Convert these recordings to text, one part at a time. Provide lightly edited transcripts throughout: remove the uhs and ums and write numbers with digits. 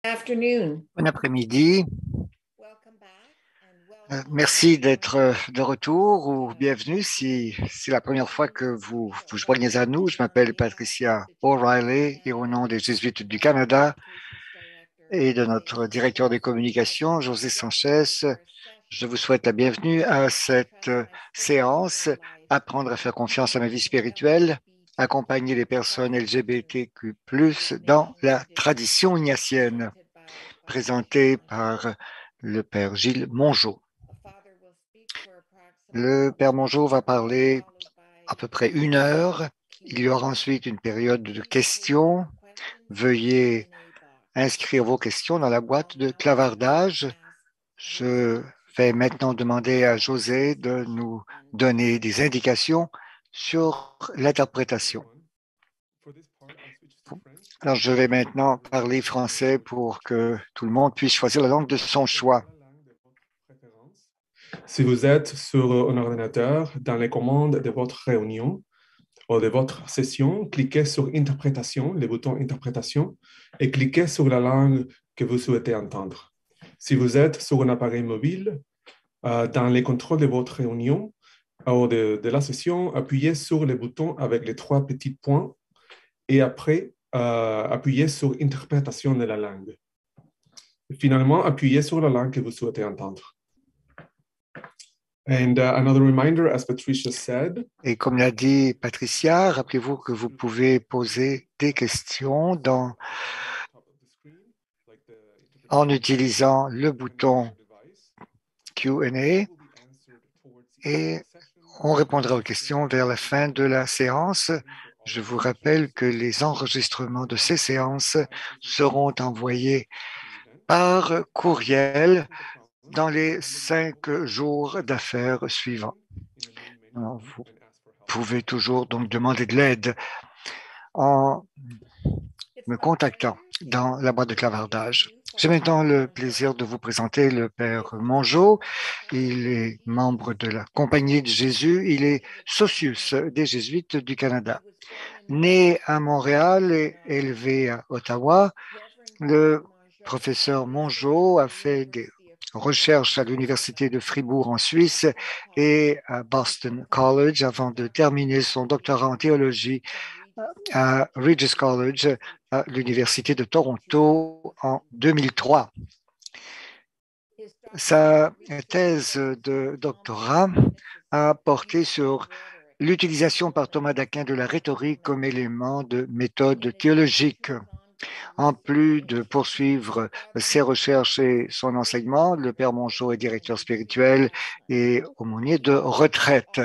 Afternoon. Bon après-midi. Merci d'être de retour ou bienvenue si c'est la première fois que vous joignez à nous. Je m'appelle Patricia O'Reilly et au nom des Jésuites du Canada et de notre directeur des communications, José Sanchez, je vous souhaite la bienvenue à cette séance Apprendre à faire confiance à ma vie spirituelle, accompagner les personnes LGBTQ+ dans la tradition ignatienne, présentée par le Père Gilles Mongeau. Le Père Mongeau va parler à peu près 1 heure. Il y aura ensuite une période de questions. Veuillez inscrire vos questions dans la boîte de clavardage. Je vais maintenant demander à José de nous donner des indications sur l'interprétation. Alors, je vais maintenant parler français pour que tout le monde puisse choisir la langue de son choix. Si vous êtes sur un ordinateur, dans les commandes de votre réunion ou de votre session, cliquez sur Interprétation, le bouton Interprétation, et cliquez sur la langue que vous souhaitez entendre. Si vous êtes sur un appareil mobile, dans les contrôles de votre réunion ou de la session, appuyez sur le bouton avec les 3 petits points et après, appuyez sur Interprétation de la langue. Finalement, appuyez sur la langue que vous souhaitez entendre. And another reminder, as Patricia said, Et comme l'a dit Patricia, rappelez-vous que vous pouvez poser des questions en utilisant le bouton Q&A et on répondra aux questions vers la fin de la séance. Je vous rappelle que les enregistrements de ces séances seront envoyés par courriel dans les 5 jours d'affaires suivants. Alors, vous pouvez toujours donc demander de l'aide en me contactant dans la boîte de clavardage. J'ai maintenant le plaisir de vous présenter le Père Mongeau. Il est membre de la Compagnie de Jésus. Il est Socius des Jésuites du Canada. Né à Montréal et élevé à Ottawa, le professeur Mongeau a fait des recherches à l'Université de Fribourg en Suisse et à Boston College avant de terminer son doctorat en théologie à Regis College à l'Université de Toronto en 2003. Sa thèse de doctorat a porté sur l'utilisation par Thomas d'Aquin de la rhétorique comme élément de méthode théologique. En plus de poursuivre ses recherches et son enseignement, le Père Mongeau est directeur spirituel et aumônier de retraite.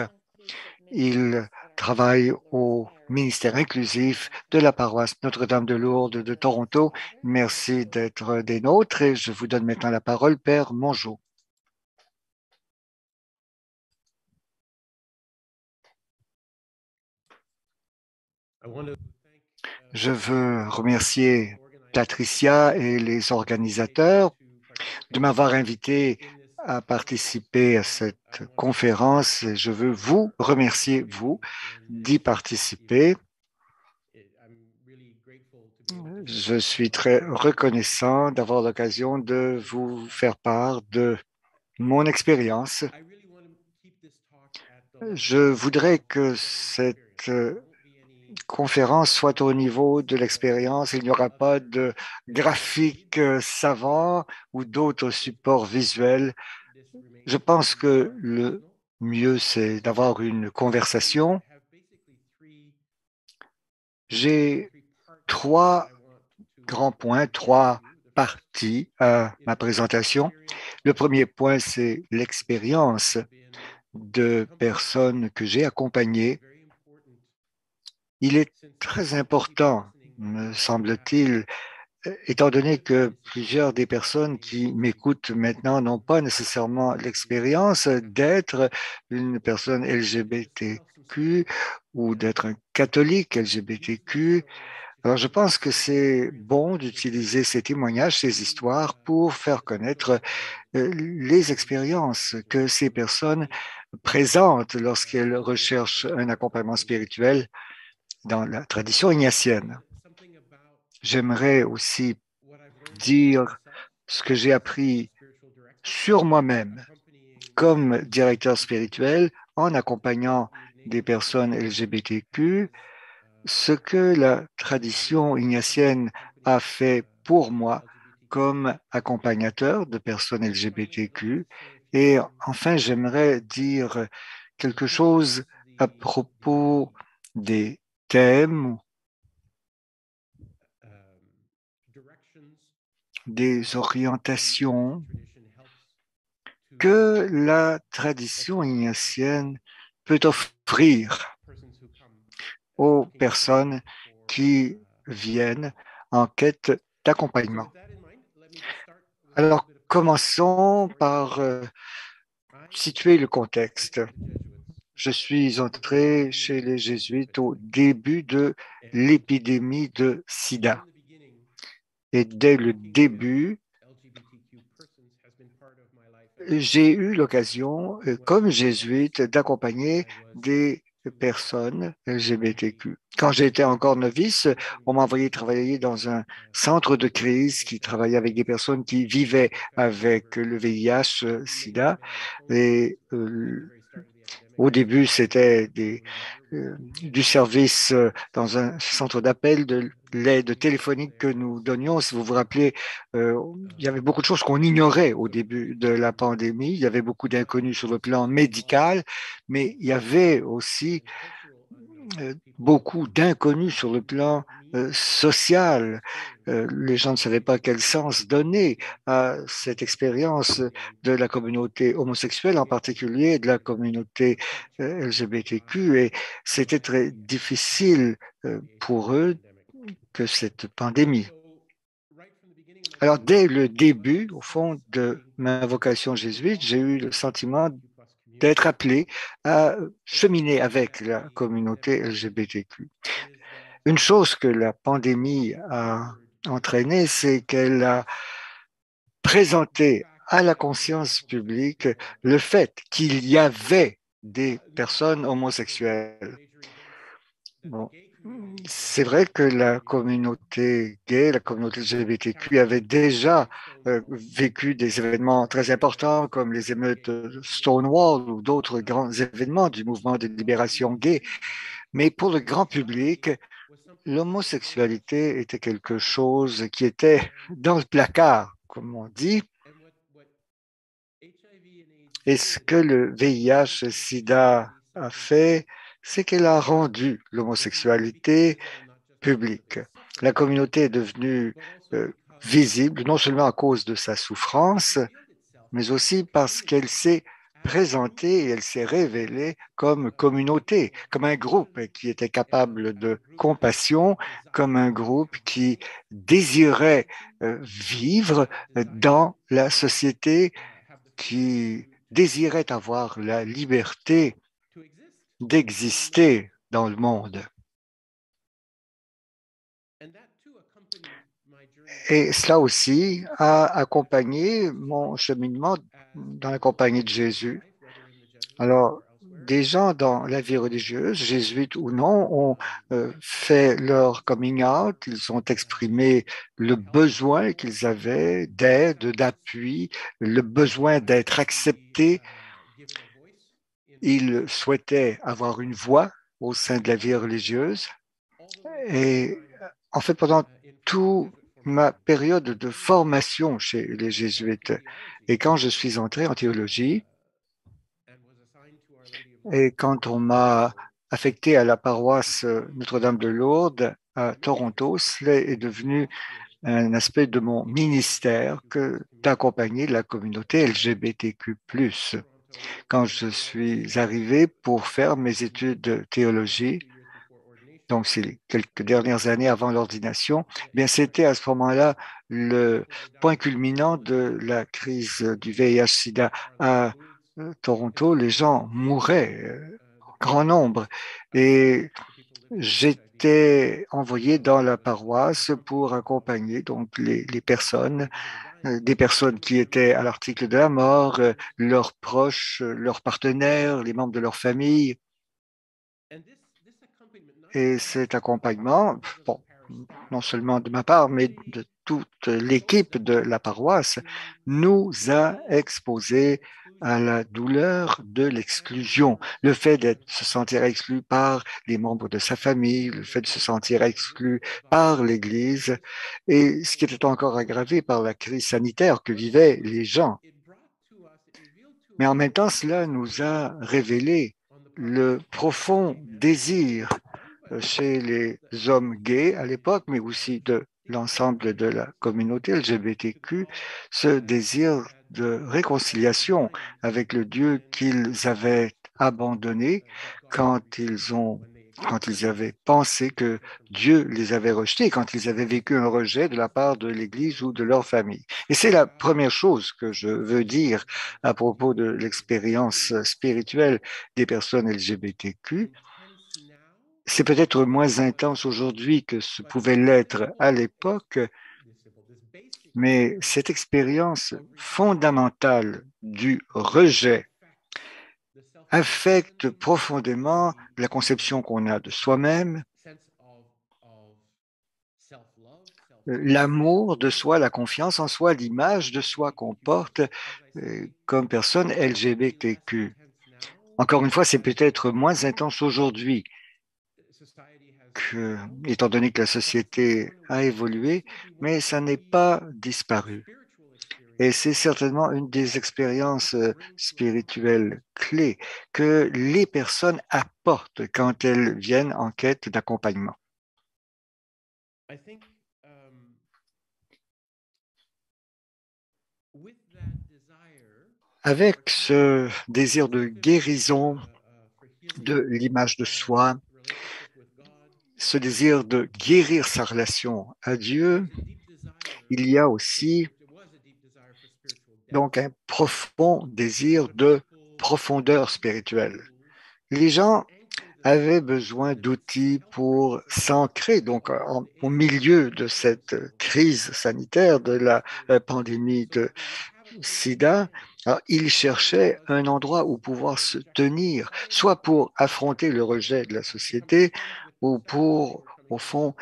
Il travaille au ministère inclusif de la paroisse Notre-Dame de Lourdes de Toronto. Merci d'être des nôtres et je vous donne maintenant la parole, Père Mongeau. Je veux remercier Patricia et les organisateurs de m'avoir invité à participer à cette conférence. Je veux vous remercier, vous, d'y participer. Je suis très reconnaissant d'avoir l'occasion de vous faire part de mon expérience. Je voudrais que cette conférence soit au niveau de l'expérience. Il n'y aura pas de graphiques savants ou d'autres supports visuels. Je pense que le mieux, c'est d'avoir une conversation. J'ai 3 grands points, 3 parties à ma présentation. Le premier point, c'est l'expérience de personnes que j'ai accompagnées. Il est très important, me semble-t-il, étant donné que plusieurs des personnes qui m'écoutent maintenant n'ont pas nécessairement l'expérience d'être une personne LGBTQ ou d'être un catholique LGBTQ. Alors, je pense que c'est bon d'utiliser ces témoignages, ces histoires pour faire connaître les expériences que ces personnes présentent lorsqu'elles recherchent un accompagnement spirituel dans la tradition ignatienne. J'aimerais aussi dire ce que j'ai appris sur moi-même comme directeur spirituel en accompagnant des personnes LGBTQ, ce que la tradition ignatienne a fait pour moi comme accompagnateur de personnes LGBTQ. Et enfin, j'aimerais dire quelque chose à propos des thèmes, des orientations que la tradition ignatienne peut offrir aux personnes qui viennent en quête d'accompagnement. Alors, commençons par situer le contexte. Je suis entré chez les jésuites au début de l'épidémie de sida. Et dès le début, j'ai eu l'occasion, comme jésuite, d'accompagner des personnes LGBTQ. Quand j'étais encore novice, on m'a envoyé travailler dans un centre de crise qui travaillait avec des personnes qui vivaient avec le VIH, SIDA. Et au début, c'était du service dans un centre d'appel, de l'aide téléphonique que nous donnions. Si vous vous rappelez, il y avait beaucoup de choses qu'on ignorait au début de la pandémie. Il y avait beaucoup d'inconnus sur le plan médical, mais il y avait aussi beaucoup d'inconnus sur le plan social. Les gens ne savaient pas quel sens donner à cette expérience de la communauté homosexuelle, en particulier de la communauté LGBTQ, et c'était très difficile pour eux que cette pandémie. Alors, dès le début, au fond de ma vocation jésuite, j'ai eu le sentiment d'être appelé à cheminer avec la communauté LGBTQ. Une chose que la pandémie a entraîné, c'est qu'elle a présenté à la conscience publique le fait qu'il y avait des personnes homosexuelles. Bon, c'est vrai que la communauté gay, la communauté LGBTQ avait déjà vécu des événements très importants comme les émeutes de Stonewall ou d'autres grands événements du mouvement de libération gay. Mais pour le grand public, l'homosexualité était quelque chose qui était dans le placard, comme on dit. Et ce que le VIH-Sida a fait, c'est qu'elle a rendu l'homosexualité publique. La communauté est devenue visible, non seulement à cause de sa souffrance, mais aussi parce qu'elle s'est présentée et elle s'est révélée comme communauté, comme un groupe qui était capable de compassion, comme un groupe qui désirait vivre dans la société, qui désirait avoir la liberté d'exister dans le monde. Et cela aussi a accompagné mon cheminement dans la compagnie de Jésus. Alors, des gens dans la vie religieuse, jésuites ou non, ont fait leur coming out, ils ont exprimé le besoin qu'ils avaient d'aide, d'appui, le besoin d'être acceptés. Ils souhaitaient avoir une voix au sein de la vie religieuse. Et en fait, pendant toute ma période de formation chez les jésuites, et quand je suis entré en théologie, et quand on m'a affecté à la paroisse Notre-Dame de Lourdes à Toronto, cela est devenu un aspect de mon ministère que d'accompagner la communauté LGBTQ+. Quand je suis arrivé pour faire mes études de théologie, donc c'est les quelques dernières années avant l'ordination, eh bien c'était à ce moment-là le point culminant de la crise du VIH-Sida à Toronto. Les gens mouraient en grand nombre et j'étais envoyé dans la paroisse pour accompagner donc les personnes, des personnes qui étaient à l'article de la mort, leurs proches, leurs partenaires, les membres de leur famille. Et cet accompagnement, bon, non seulement de ma part, mais de toute l'équipe de la paroisse nous a exposés à la douleur de l'exclusion, le fait de se sentir exclu par les membres de sa famille, le fait de se sentir exclu par l'Église, et ce qui était encore aggravé par la crise sanitaire que vivaient les gens. Mais en même temps, cela nous a révélé le profond désir chez les hommes gays à l'époque, mais aussi de l'ensemble de la communauté LGBTQ, ce désir de réconciliation avec le Dieu qu'ils avaient abandonné quand ils avaient pensé que Dieu les avait rejetés, quand ils avaient vécu un rejet de la part de l'Église ou de leur famille. Et c'est la première chose que je veux dire à propos de l'expérience spirituelle des personnes LGBTQ. C'est peut-être moins intense aujourd'hui que ce pouvait l'être à l'époque, mais cette expérience fondamentale du rejet affecte profondément la conception qu'on a de soi-même, l'amour de soi, la confiance en soi, l'image de soi qu'on porte comme personne LGBTQ. Encore une fois, c'est peut-être moins intense aujourd'hui étant donné que la société a évolué, mais ça n'est pas disparu. Et c'est certainement une des expériences spirituelles clés que les personnes apportent quand elles viennent en quête d'accompagnement. Avec ce désir de guérison de l'image de soi, ce désir de guérir sa relation à Dieu, il y a aussi donc un profond désir de profondeur spirituelle. Les gens avaient besoin d'outils pour s'ancrer donc au milieu de cette crise sanitaire de la pandémie de SIDA. Alors, ils cherchaient un endroit où pouvoir se tenir, soit pour affronter le rejet de la société ou pour, au fond,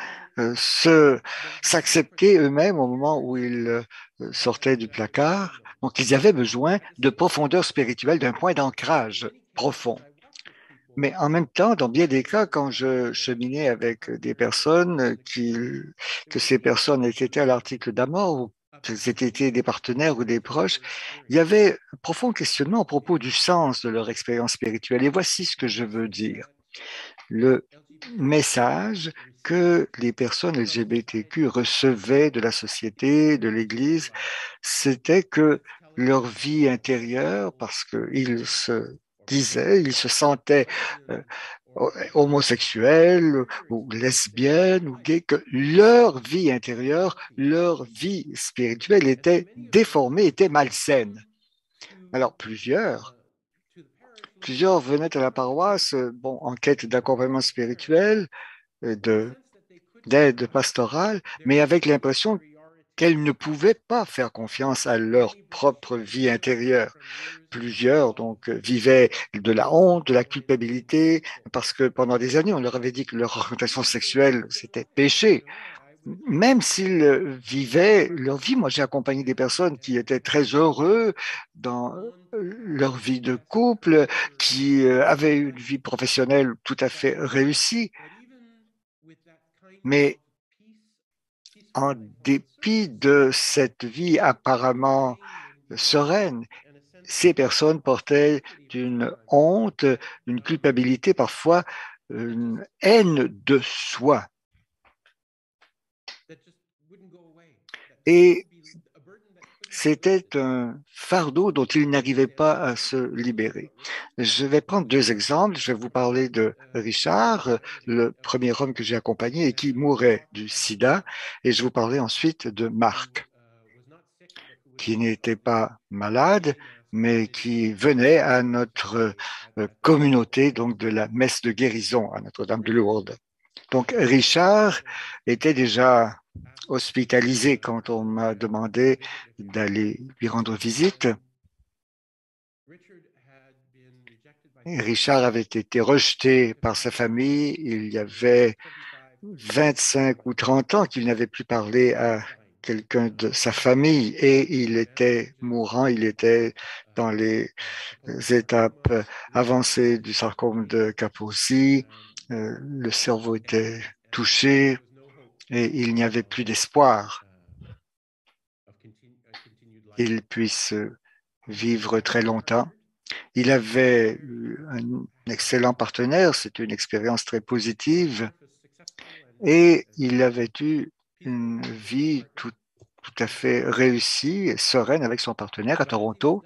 s'accepter eux-mêmes au moment où ils sortaient du placard. Donc, ils avaient besoin de profondeur spirituelle, d'un point d'ancrage profond. Mais en même temps, dans bien des cas, quand je cheminais avec des personnes que ces personnes étaient à l'article d'amour ou que c'était des partenaires ou des proches, il y avait un profond questionnement à propos du sens de leur expérience spirituelle. Et voici ce que je veux dire. Le message que les personnes LGBTQ recevaient de la société, de l'Église, c'était que leur vie intérieure, parce qu'ils se disaient, ils se sentaient euh, homosexuels ou lesbiennes ou gays, que leur vie intérieure, leur vie spirituelle était déformée, était malsaine. Alors plusieurs venaient à la paroisse, bon, en quête d'accompagnement spirituel, d'aide pastorale, mais avec l'impression qu'elles ne pouvaient pas faire confiance à leur propre vie intérieure. Plusieurs donc vivaient de la honte, de la culpabilité, parce que pendant des années, on leur avait dit que leur orientation sexuelle, c'était péché. Même s'ils vivaient leur vie, moi j'ai accompagné des personnes qui étaient très heureux dans leur vie de couple, qui avaient une vie professionnelle tout à fait réussie, mais en dépit de cette vie apparemment sereine, ces personnes portaient une honte, une culpabilité, parfois une haine de soi. Et c'était un fardeau dont ils n'arrivaient pas à se libérer. Je vais prendre deux exemples. Je vais vous parler de Richard, le premier homme que j'ai accompagné et qui mourait du sida, et je vous parler ensuite de Marc, qui n'était pas malade, mais qui venait à notre communauté donc de la messe de guérison à Notre-Dame de Lourdes. Donc Richard était déjà hospitalisé quand on m'a demandé d'aller lui rendre visite. Richard avait été rejeté par sa famille. Il y avait 25 ou 30 ans qu'il n'avait plus parlé à quelqu'un de sa famille et il était mourant, il était dans les étapes avancées du sarcome de Kaposi, le cerveau était touché et il n'y avait plus d'espoir qu'il puisse vivre très longtemps. Il avait eu un excellent partenaire, c'était une expérience très positive et il avait eu une vie tout à fait réussie et sereine avec son partenaire à Toronto,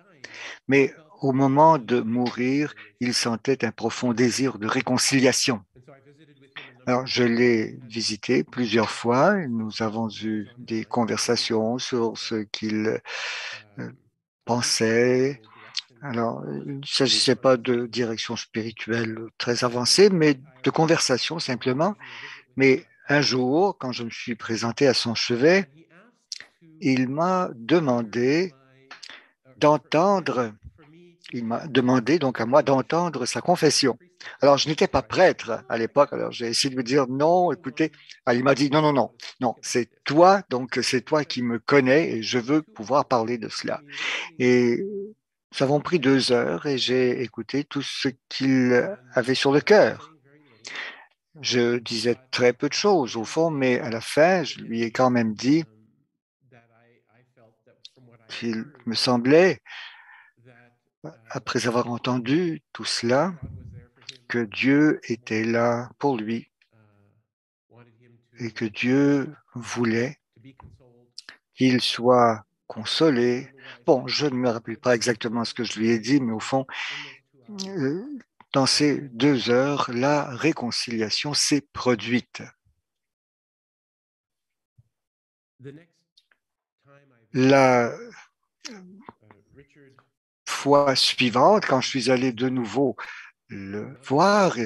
mais au moment de mourir, il sentait un profond désir de réconciliation. Alors, je l'ai visité plusieurs fois et nous avons eu des conversations sur ce qu'il pensait. Alors, il ne s'agissait pas de direction spirituelle très avancée, mais de conversation simplement. Mais un jour, quand je me suis présenté à son chevet, il m'a demandé d'entendre, il m'a demandé donc à moi d'entendre sa confession. Alors, je n'étais pas prêtre à l'époque, alors j'ai essayé de lui dire non, écoutez, il m'a dit non, non, non, non, c'est toi, donc c'est toi qui me connais et je veux pouvoir parler de cela. Et nous avons pris 2 heures et j'ai écouté tout ce qu'il avait sur le cœur. Je disais très peu de choses au fond, mais à la fin, je lui ai quand même dit qu'il me semblait, après avoir entendu tout cela, que Dieu était là pour lui et que Dieu voulait qu'il soit consolé. Bon, je ne me rappelle pas exactement ce que je lui ai dit, mais au fond, euh, dans ces 2 heures, la réconciliation s'est produite. La fois suivante, quand je suis allé de nouveau le voir,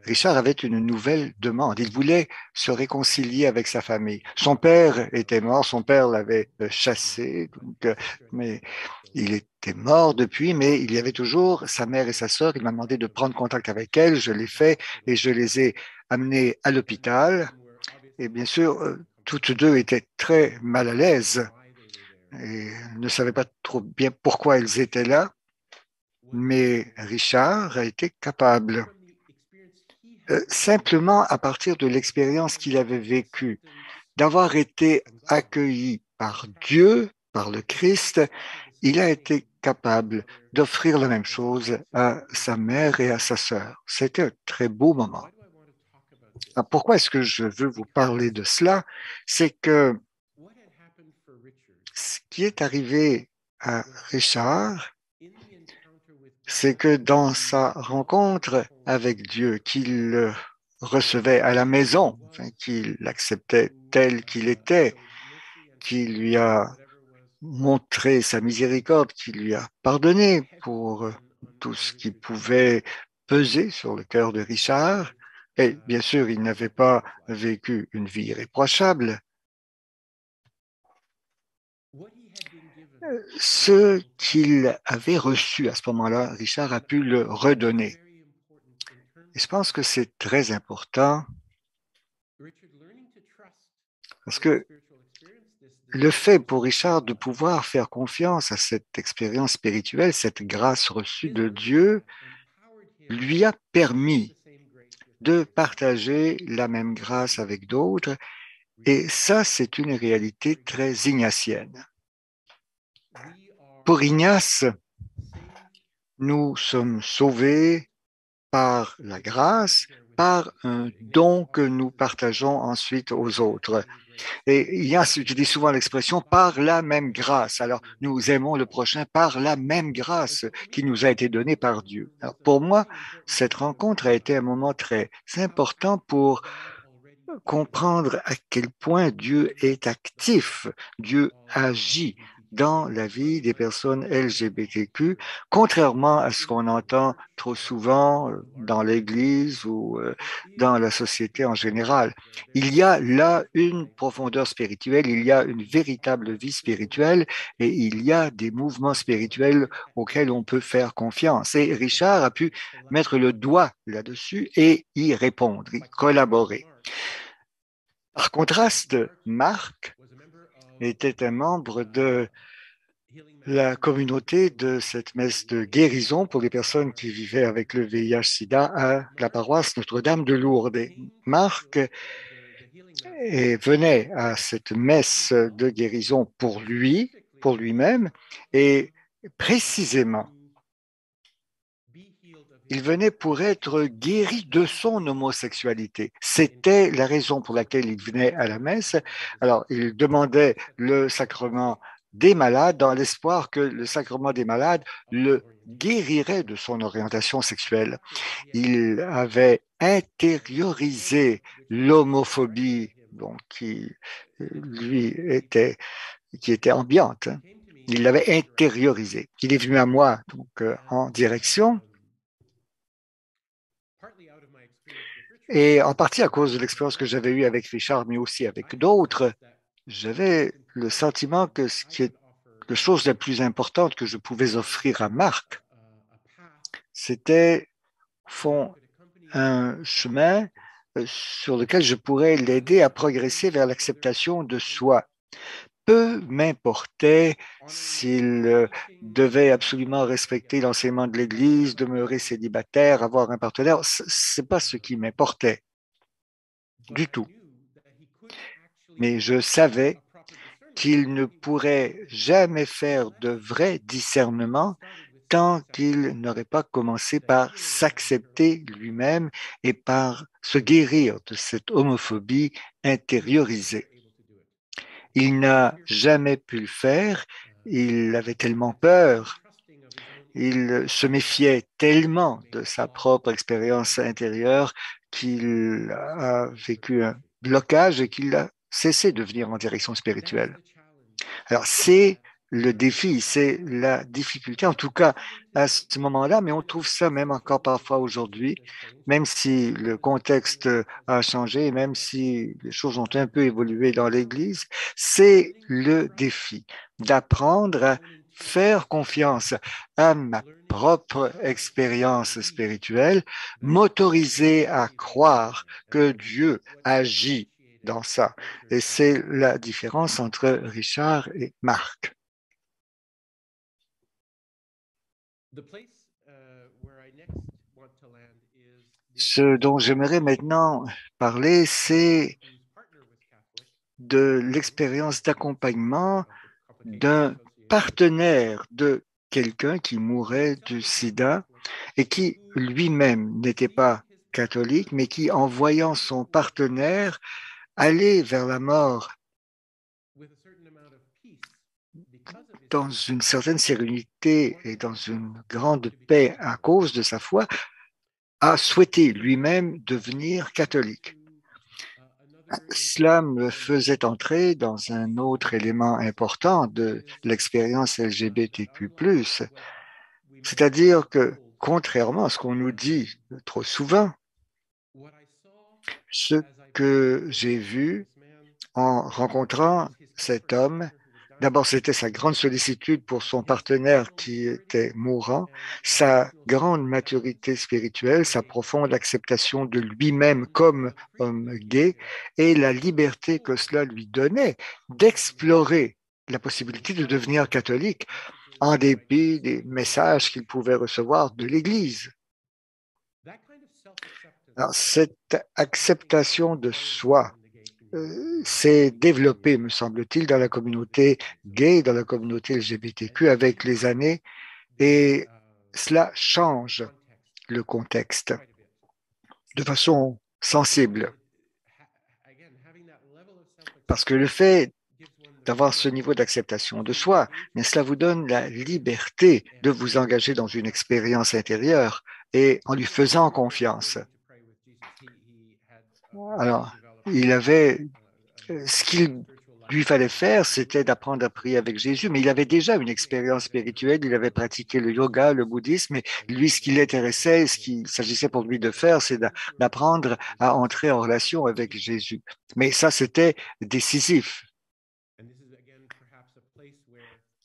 Richard avait une nouvelle demande. Il voulait se réconcilier avec sa famille. Son père était mort, son père l'avait chassé, donc, mais il était mort depuis, mais il y avait toujours sa mère et sa sœur. Il m'a demandé de prendre contact avec elles. Je l'ai fait et je les ai amenées à l'hôpital. Et bien sûr, toutes deux étaient très mal à l'aise et ne savaient pas trop bien pourquoi elles étaient là. Mais Richard a été capable, simplement à partir de l'expérience qu'il avait vécue, d'avoir été accueilli par Dieu, par le Christ, il a été capable d'offrir la même chose à sa mère et à sa sœur. C'était un très beau moment. Alors, pourquoi est-ce que je veux vous parler de cela? C'est que ce qui est arrivé à Richard, c'est que dans sa rencontre avec Dieu, qu'il le recevait à la maison, enfin, qu'il l'acceptait tel qu'il était, qu'il lui a montré sa miséricorde, qu'il lui a pardonné pour tout ce qui pouvait peser sur le cœur de Richard. Et bien sûr, il n'avait pas vécu une vie irréprochable. Ce qu'il avait reçu à ce moment-là, Richard a pu le redonner. Et je pense que c'est très important parce que le fait pour Richard de pouvoir faire confiance à cette expérience spirituelle, cette grâce reçue de Dieu, lui a permis de partager la même grâce avec d'autres. Et ça, c'est une réalité très ignatienne. Pour Ignace, nous sommes sauvés par la grâce, par un don que nous partageons ensuite aux autres. Et Ignace utilise souvent l'expression par la même grâce. Alors, nous aimons le prochain par la même grâce qui nous a été donnée par Dieu. Alors, pour moi, cette rencontre a été un moment très important pour comprendre à quel point Dieu est actif, Dieu agit dans la vie des personnes LGBTQ, contrairement à ce qu'on entend trop souvent dans l'Église ou dans la société en général. Il y a là une profondeur spirituelle, il y a une véritable vie spirituelle et il y a des mouvements spirituels auxquels on peut faire confiance. Et Richard a pu mettre le doigt là-dessus et y répondre, y collaborer. Par contraste, Marc était un membre de la communauté de cette messe de guérison pour les personnes qui vivaient avec le VIH-Sida à la paroisse Notre-Dame de Lourdes. Et Marc venait à cette messe de guérison pour lui, pour lui-même, et précisément, il venait pour être guéri de son homosexualité. C'était la raison pour laquelle il venait à la messe. Alors, il demandait le sacrement des malades dans l'espoir que le sacrement des malades le guérirait de son orientation sexuelle. Il avait intériorisé l'homophobie, donc qui était ambiante. Il l'avait intériorisé. Il est venu à moi donc en direction. Et en partie à cause de l'expérience que j'avais eue avec Richard, mais aussi avec d'autres, j'avais le sentiment que ce qui est la chose la plus importante que je pouvais offrir à Marc, c'était, au fond, un chemin sur lequel je pourrais l'aider à progresser vers l'acceptation de soi. Peu m'importait s'il devait absolument respecter l'enseignement de l'Église, demeurer célibataire, avoir un partenaire. C'est pas ce qui m'importait du tout. Mais je savais qu'il ne pourrait jamais faire de vrai discernement tant qu'il n'aurait pas commencé par s'accepter lui-même et par se guérir de cette homophobie intériorisée. Il n'a jamais pu le faire, il avait tellement peur, il se méfiait tellement de sa propre expérience intérieure qu'il a vécu un blocage et qu'il a cessé de venir en direction spirituelle. Alors, c'est le défi, c'est la difficulté, en tout cas à ce moment-là, mais on trouve ça même encore parfois aujourd'hui, même si le contexte a changé, même si les choses ont un peu évolué dans l'Église, c'est le défi d'apprendre à faire confiance à ma propre expérience spirituelle, m'autoriser à croire que Dieu agit dans ça. Et c'est la différence entre Richard et Marc. Ce dont j'aimerais maintenant parler, c'est de l'expérience d'accompagnement d'un partenaire de quelqu'un qui mourait du sida et qui lui-même n'était pas catholique, mais qui, en voyant son partenaire aller vers la mort dans une certaine sérénité et dans une grande paix à cause de sa foi, a souhaité lui-même devenir catholique. Cela me faisait entrer dans un autre élément important de l'expérience LGBTQ+, c'est-à-dire que, contrairement à ce qu'on nous dit trop souvent, ce que j'ai vu en rencontrant cet homme, d'abord, c'était sa grande sollicitude pour son partenaire qui était mourant, sa grande maturité spirituelle, sa profonde acceptation de lui-même comme homme gay et la liberté que cela lui donnait d'explorer la possibilité de devenir catholique en dépit des messages qu'il pouvait recevoir de l'Église. Alors, cette acceptation de soi s'est développée, me semble-t-il, dans la communauté gay, dans la communauté LGBTQ avec les années, et cela change le contexte de façon sensible. Parce que le fait d'avoir ce niveau d'acceptation de soi, mais cela vous donne la liberté de vous engager dans une expérience intérieure et en lui faisant confiance. Alors, il avait ce qu'il lui fallait faire, c'était d'apprendre à prier avec Jésus, mais il avait déjà une expérience spirituelle, il avait pratiqué le yoga, le bouddhisme, et lui, ce qui l'intéressait, ce qu'il s'agissait pour lui de faire, c'est d'apprendre à entrer en relation avec Jésus. Mais ça, c'était décisif.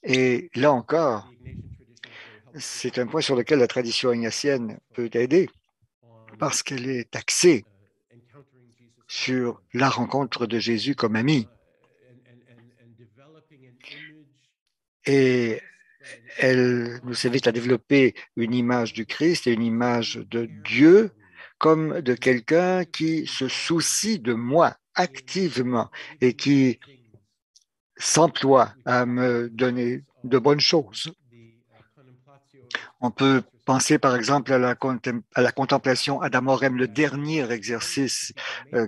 Et là encore, c'est un point sur lequel la tradition ignatienne peut aider, parce qu'elle est axée sur la rencontre de Jésus comme ami Et elle nous invite à développer une image du Christ et une image de Dieu comme de quelqu'un qui se soucie de moi activement et qui s'emploie à me donner de bonnes choses. On peut penser par exemple à la contemplation ad amorem, le dernier exercice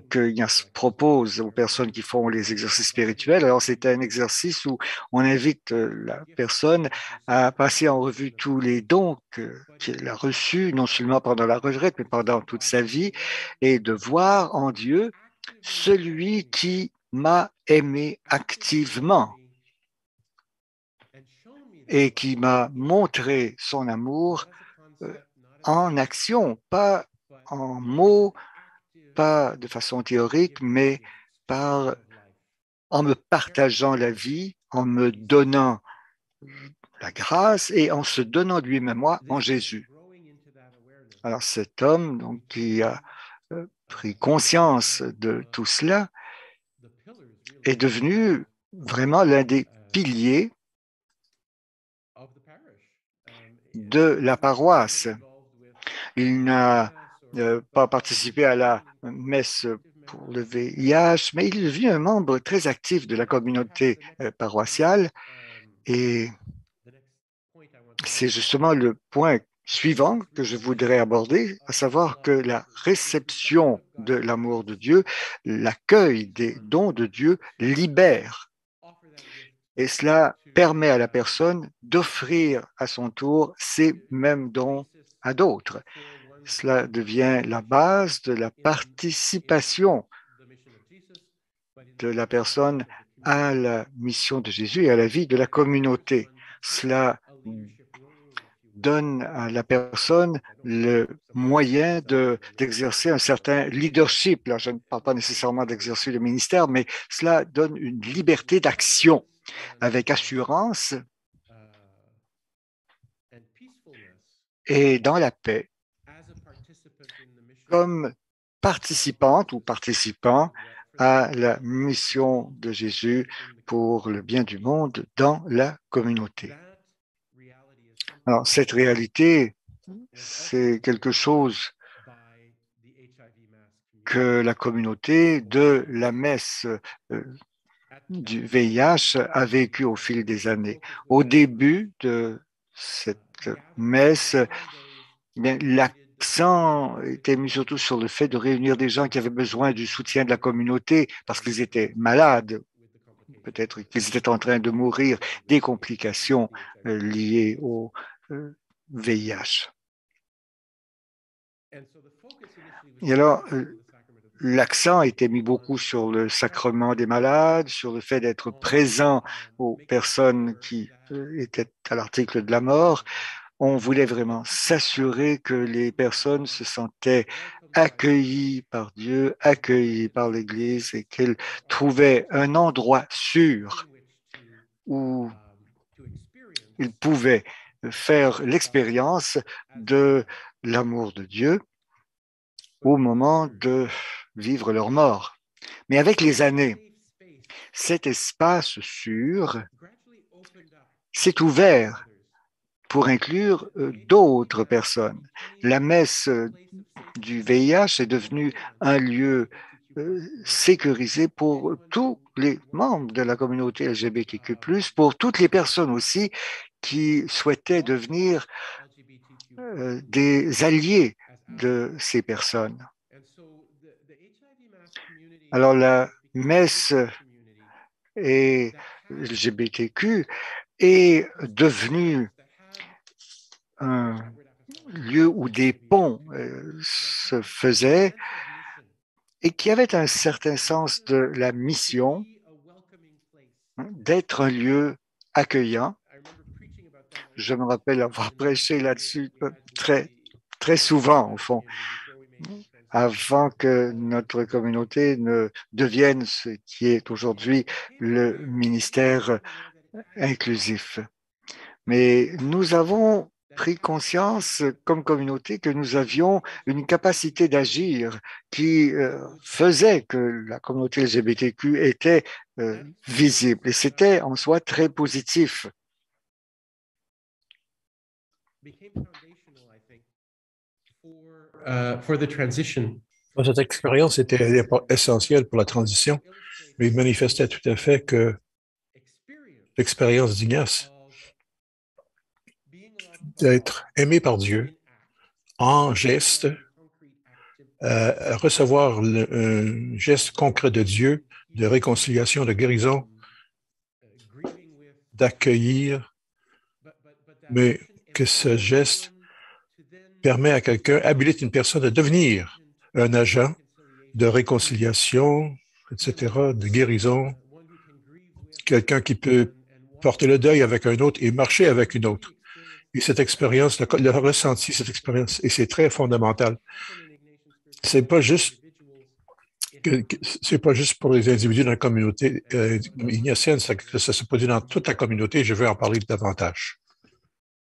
qu'il propose aux personnes qui font les exercices spirituels. Alors c'est un exercice où on invite la personne à passer en revue tous les dons qu'elle a reçus, non seulement pendant la retraite, mais pendant toute sa vie, et de voir en Dieu celui qui m'a aimé activement et qui m'a montré son amour en action, pas en mots, pas de façon théorique, mais par, en me partageant la vie, en me donnant la grâce et en se donnant lui-même moi en Jésus. Alors cet homme donc, qui a pris conscience de tout cela est devenu vraiment l'un des piliers de la paroisse. Il n'a pas participé à la messe pour le VIH, mais il est devenu un membre très actif de la communauté paroissiale. Et c'est justement le point suivant que je voudrais aborder, à savoir que la réception de l'amour de Dieu, l'accueil des dons de Dieu libère. Et cela permet à la personne d'offrir à son tour ces mêmes dons à d'autres. Cela devient la base de la participation de la personne à la mission de Jésus et à la vie de la communauté. Cela donne à la personne le moyen d'exercer un certain leadership. Là, je ne parle pas nécessairement d'exercer le ministère, mais cela donne une liberté d'action avec assurance et dans la paix, comme participante ou participant à la mission de Jésus pour le bien du monde dans la communauté. Alors, cette réalité, c'est quelque chose que la communauté de la messe du VIH a vécu au fil des années. Au début de cette messe, l'accent était mis surtout sur le fait de réunir des gens qui avaient besoin du soutien de la communauté parce qu'ils étaient malades, peut-être qu'ils étaient en train de mourir des complications liées au VIH. Et alors, l'accent était mis beaucoup sur le sacrement des malades, sur le fait d'être présent aux personnes qui étaient à l'article de la mort. On voulait vraiment s'assurer que les personnes se sentaient accueillies par Dieu, accueillies par l'Église et qu'elles trouvaient un endroit sûr où ils pouvaient faire l'expérience de l'amour de Dieu au moment de vivre leur mort. Mais avec les années, cet espace sûr s'est ouvert pour inclure d'autres personnes. La messe du VIH est devenue un lieu sécurisé pour tous les membres de la communauté LGBTQ+, pour toutes les personnes aussi qui souhaitaient devenir des alliés de ces personnes. Alors la messe et LGBTQ est devenue un lieu où des ponts se faisaient et qui avait un certain sens de la mission d'être un lieu accueillant. Je me rappelle avoir prêché là-dessus très, très souvent, au fond, avant que notre communauté ne devienne ce qui est aujourd'hui le ministère inclusif. Mais nous avons pris conscience comme communauté que nous avions une capacité d'agir qui faisait que la communauté LGBTQ était visible. Et c'était en soi très positif. Cette expérience était essentielle pour la transition, mais il manifestait tout à fait que l'expérience d'Ignace d'être aimé par Dieu en geste, recevoir un geste concret de Dieu, de réconciliation, de guérison, d'accueillir, mais que ce geste permet à quelqu'un, habilite une personne à devenir un agent de réconciliation, etc., de guérison, quelqu'un qui peut porter le deuil avec un autre et marcher avec une autre. Et cette expérience, le ressenti, cette expérience, et c'est très fondamental. C'est pas juste c'est pas juste pour les individus dans la communauté ignatienne, ça se produit dans toute la communauté et je vais en parler davantage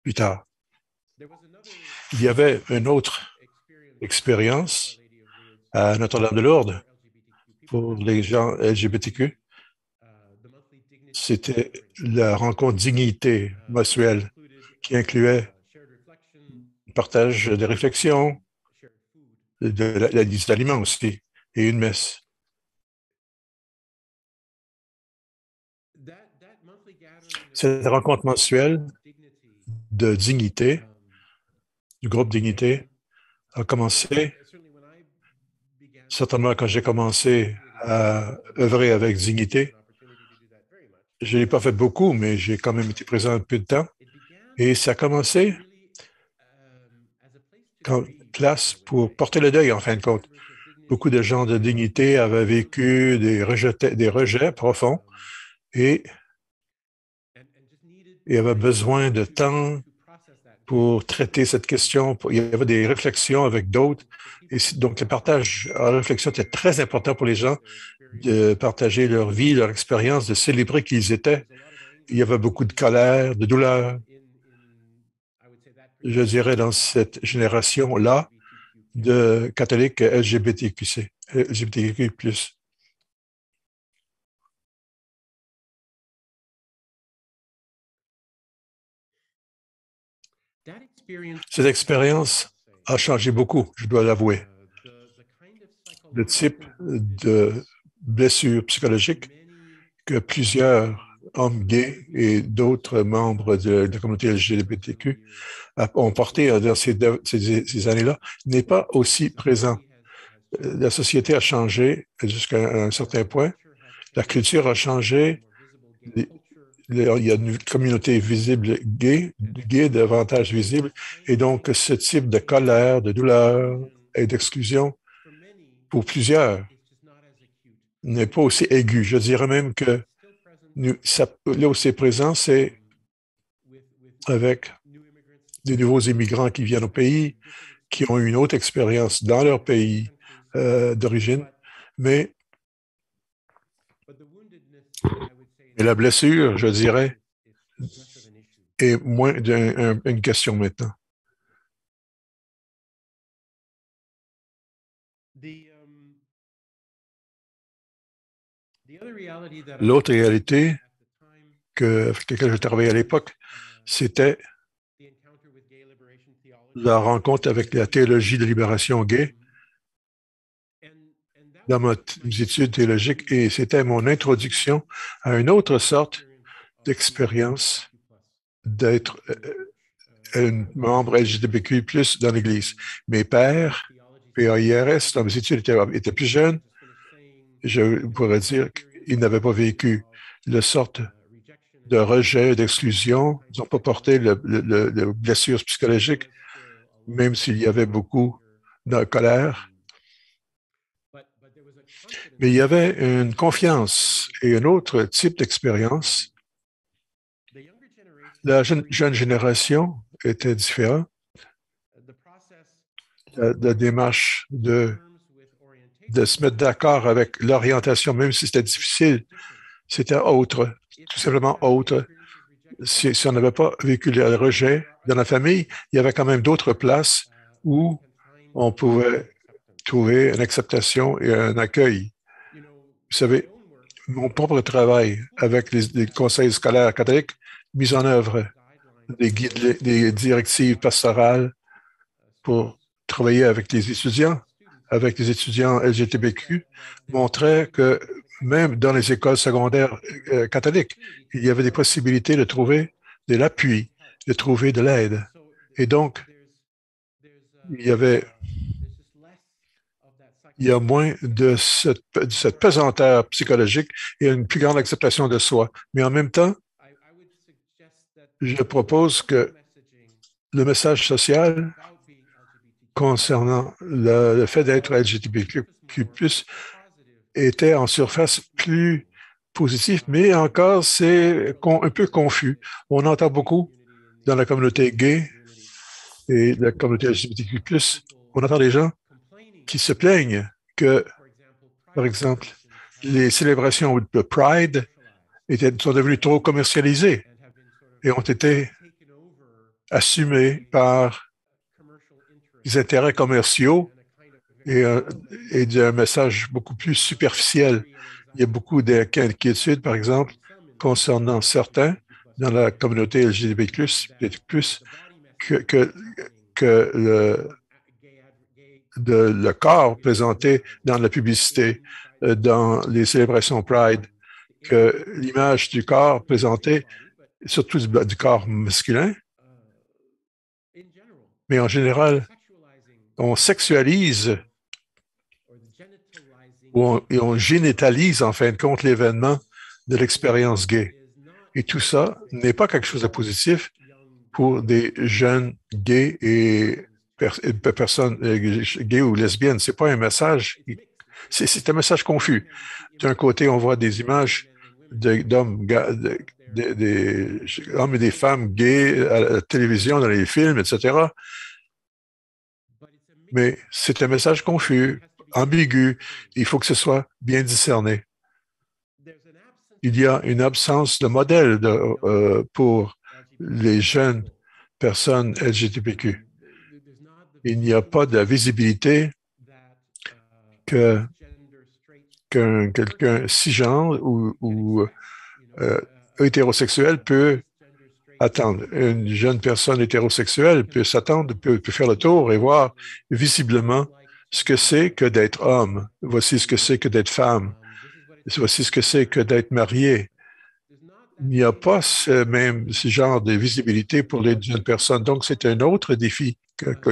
plus tard. Il y avait une autre expérience à Notre-Dame-de-Lourdes pour les gens LGBTQ. C'était la rencontre dignité mensuelle qui incluait le partage des réflexions, des aliments aussi, et une messe. Cette rencontre mensuelle de dignité, du groupe Dignité, a commencé, certainement quand j'ai commencé à œuvrer avec Dignité. Je n'ai pas fait beaucoup, mais j'ai quand même été présent un peu de temps. Et ça a commencé comme place pour porter le deuil, en fin de compte. Beaucoup de gens de dignité avaient vécu des rejets profonds et avaient besoin de temps pour traiter cette question. Il y avait des réflexions avec d'autres. Et donc, le partage en réflexion était très important pour les gens de partager leur vie, leur expérience, de célébrer qui ils étaient. Il y avait beaucoup de colère, de douleur, je dirais, dans cette génération-là de catholiques LGBTQ+. Cette expérience a changé beaucoup, je dois l'avouer. Le type de blessures psychologiques que plusieurs hommes gays et d'autres membres de la communauté LGBTQ ont porté dans ces années-là n'est pas aussi présent. La société a changé jusqu'à un certain point. La culture a changé. Il y a une communauté visible gay davantage visible. Et donc, ce type de colère, de douleur et d'exclusion, pour plusieurs, n'est pas aussi aigu. Je dirais même que là où c'est présent, c'est avec des nouveaux immigrants qui viennent au pays, qui ont une autre expérience dans leur pays d'origine, mais la blessure, je dirais, est moins une question maintenant. L'autre réalité avec laquelle je travaillais à l'époque, c'était la rencontre avec la théologie de libération gay dans mes études théologiques et c'était mon introduction à une autre sorte d'expérience d'être un membre LGBTQ+, dans l'Église. Mes pères, PAIRS, dans mes études, étaient plus jeunes. Je pourrais dire qu'ils n'avaient pas vécu la sorte de rejet, d'exclusion. Ils n'ont pas porté de blessures psychologiques, même s'il y avait beaucoup de colère. Mais il y avait une confiance et un autre type d'expérience. La jeune génération était différente. La démarche de se mettre d'accord avec l'orientation, même si c'était difficile, c'était autre, tout simplement autre. Si on n'avait pas vécu le rejet dans la famille, il y avait quand même d'autres places où on pouvait trouver une acceptation et un accueil. Vous savez, mon propre travail avec les conseils scolaires catholiques mis en œuvre des guides, des directives pastorales pour travailler avec les étudiants LGBTQ, montraient que même dans les écoles secondaires catholiques, il y avait des possibilités de trouver de l'appui, de trouver de l'aide. Et donc, il y a moins de cette pesanteur psychologique et une plus grande acceptation de soi. Mais en même temps, je propose que le message social concernant le fait d'être LGBTQ+, était en surface plus positif, mais encore c'est un peu confus. On entend beaucoup dans la communauté gay et la communauté LGBTQ+, on entend des gens qui se plaignent que, par exemple, les célébrations de Pride sont devenues trop commercialisées et ont été assumées par des intérêts commerciaux et d'un message beaucoup plus superficiel. Il y a beaucoup d'inquiétudes, par exemple, concernant certains dans la communauté LGBT+, que le corps présenté dans la publicité, dans les célébrations Pride, que l'image du corps présenté, surtout du corps masculin, mais en général, on sexualise et on génitalise en fin de compte l'événement de l'expérience gay. Et tout ça n'est pas quelque chose de positif pour des jeunes gays et personnes gays ou lesbiennes. C'est pas un message, c'est un message confus. D'un côté, on voit des images d'hommes, des hommes et des femmes gays à la télévision, dans les films, etc. Mais c'est un message confus, ambigu. Il faut que ce soit bien discerné. Il y a une absence de modèle pour les jeunes personnes LGBTQ. Il n'y a pas de visibilité qu'un quelqu'un cisgenre ou hétérosexuel peut attendre. Une jeune personne hétérosexuelle peut s'attendre, peut faire le tour et voir visiblement ce que c'est que d'être homme. Voici ce que c'est que d'être femme. Voici ce que c'est que d'être marié. Il n'y a pas ce genre de visibilité pour les jeunes personnes. Donc, c'est un autre défi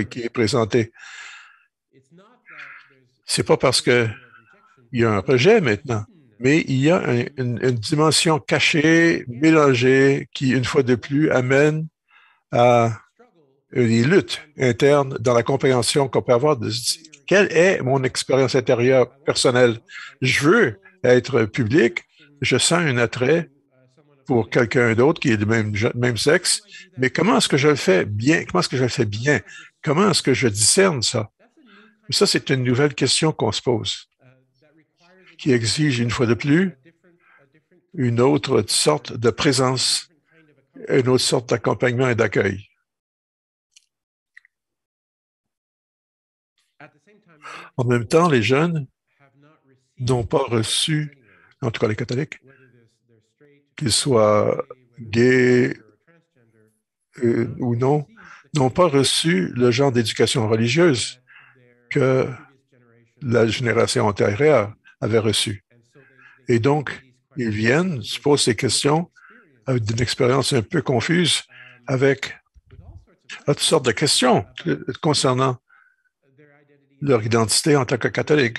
qui est présenté. C'est pas parce qu'il y a un rejet maintenant, mais il y a une dimension cachée, mélangée, qui, une fois de plus, amène à des luttes internes dans la compréhension qu'on peut avoir de quelle est mon expérience intérieure personnelle. Je veux être public, je sens un attrait pour quelqu'un d'autre qui est du même sexe, mais comment est-ce que je le fais bien? Comment est-ce que je le fais bien? Comment est-ce que je discerne ça? Ça, c'est une nouvelle question qu'on se pose, qui exige, une fois de plus, une autre sorte de présence, une autre sorte d'accompagnement et d'accueil. En même temps, les jeunes n'ont pas reçu, en tout cas les catholiques, qu'ils soient gays ou non, n'ont pas reçu le genre d'éducation religieuse que la génération antérieure avait reçu. Et donc, ils viennent, se posent ces questions avec une expérience un peu confuse, avec toutes sortes de questions concernant leur identité en tant que catholique.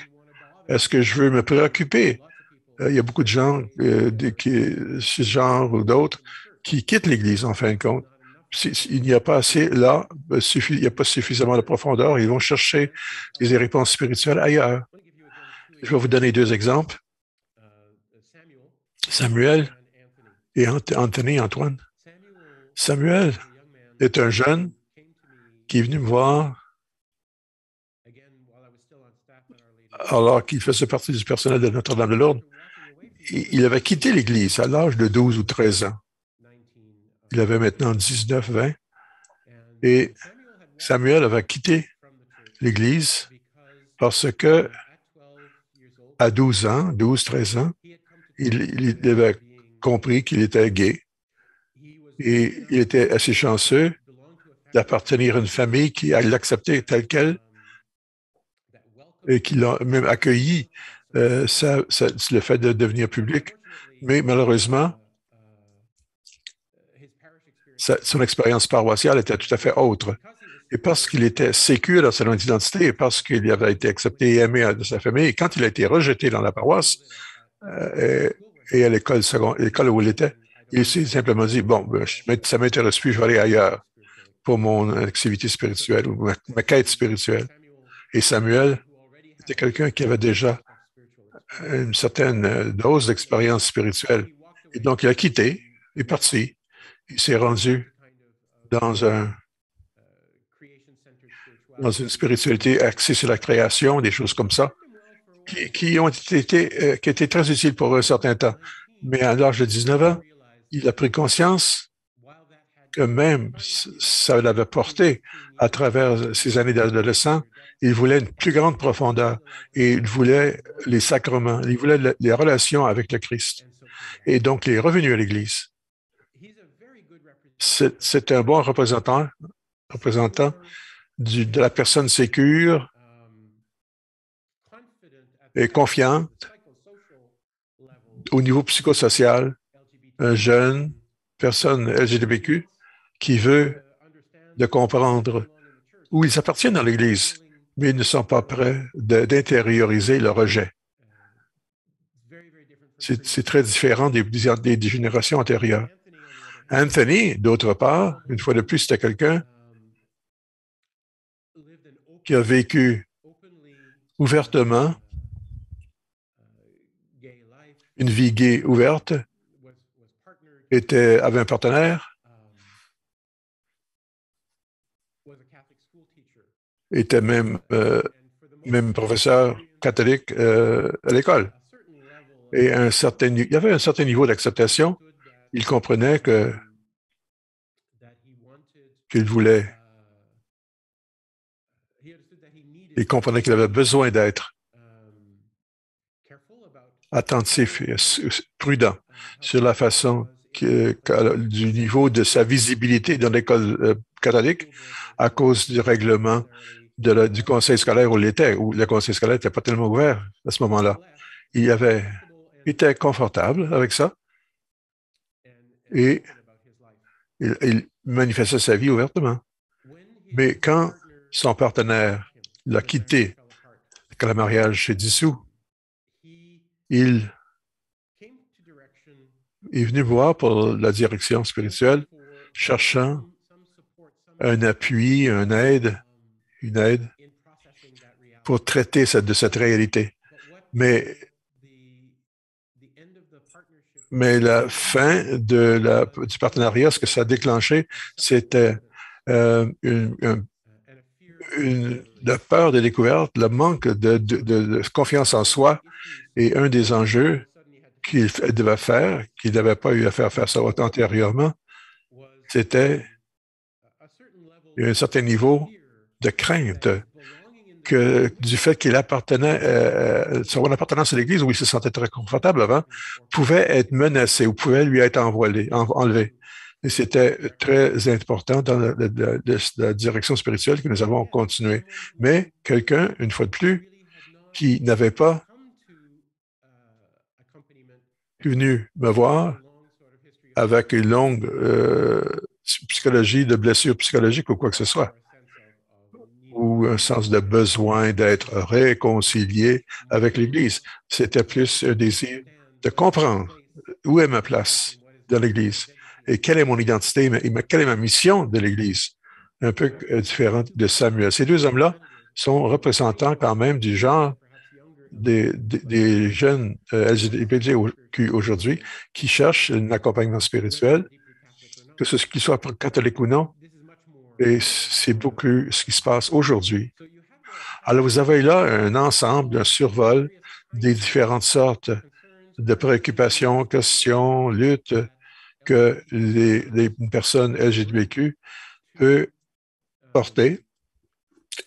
Est-ce que je veux me préoccuper? Il y a beaucoup de gens, cisgenres ou d'autres, qui quittent l'Église en fin de compte. Il n'y a pas assez là, il n'y a pas suffisamment de profondeur, ils vont chercher des réponses spirituelles ailleurs. Je vais vous donner deux exemples. Samuel et Antoine. Samuel est un jeune qui est venu me voir alors qu'il faisait partie du personnel de Notre-Dame-de-Lourdes. Il avait quitté l'Église à l'âge de 12 ou 13 ans. Il avait maintenant 19, 20. Et Samuel avait quitté l'Église parce que à 12 ans, 12, 13 ans, il avait compris qu'il était gay. Et il était assez chanceux d'appartenir à une famille qui l'acceptait telle qu'elle et qui l'a même accueilli le fait de devenir public. Mais malheureusement, son expérience paroissiale était tout à fait autre. Et parce qu'il était sécure dans son identité et parce qu'il avait été accepté et aimé de sa famille, quand il a été rejeté dans la paroisse et à l'école où il était, il s'est simplement dit, bon, ça ne m'intéresse plus, je vais aller ailleurs pour mon activité spirituelle ou ma quête spirituelle. Et Samuel était quelqu'un qui avait déjà une certaine dose d'expérience spirituelle. Et donc, il a quitté, il est parti, il s'est rendu dans une spiritualité axée sur la création, des choses comme ça, qui étaient très utiles pour un certain temps. Mais à l'âge de 19 ans, il a pris conscience que même ça l'avait porté à travers ses années d'adolescent, il voulait une plus grande profondeur et il voulait les sacrements, il voulait les relations avec le Christ. Et donc, il est revenu à l'Église. C'est un bon représentant de la personne sécure et confiante au niveau psychosocial, un jeune personne LGBTQ qui veut de comprendre où ils appartiennent dans l'Église, mais ils ne sont pas prêts d'intérioriser le rejet. C'est très différent des générations antérieures. Anthony, d'autre part, une fois de plus, c'était quelqu'un qui a vécu ouvertement une vie gay ouverte, avait un partenaire, était même professeur catholique à l'école. Et il y avait un certain niveau d'acceptation. Il comprenait qu'il voulait, il comprenait qu'il avait besoin d'être attentif et prudent sur la façon du niveau de sa visibilité dans l'école catholique à cause du règlement du conseil scolaire où il était, où le conseil scolaire n'était pas tellement ouvert à ce moment-là. Il était confortable avec ça et il manifestait sa vie ouvertement. Mais quand son partenaire l'a quitté, quand le mariage s'est dissous, il est venu voir pour la direction spirituelle, cherchant un appui, une aide pour traiter de cette réalité. Mais la fin du partenariat, ce que ça a déclenché, c'était la peur de découverte, le manque de confiance en soi et un des enjeux qu'il devait faire, qu'il n'avait pas eu à faire ça antérieurement, c'était un certain niveau de crainte du fait qu'il appartenait, son appartenance à l'Église, où il se sentait très confortable avant, pouvait être menacé ou pouvait lui être enlevé. Et c'était très important dans la direction spirituelle que nous avons continué. Mais quelqu'un, une fois de plus, qui n'avait pas venu me voir avec une longue psychologie de blessure psychologique ou quoi que ce soit, ou un sens de besoin d'être réconcilié avec l'Église. C'était plus un désir de comprendre où est ma place dans l'Église et quelle est mon identité et quelle est ma mission de l'Église, un peu différente de Samuel. Ces deux hommes-là sont représentants quand même du genre des jeunes LGBTQ aujourd'hui qui cherchent un accompagnement spirituel, que ce soit catholique ou non, et c'est beaucoup ce qui se passe aujourd'hui. Alors, vous avez là un ensemble, un survol des différentes sortes de préoccupations, questions, luttes que les personnes LGBTQ peuvent porter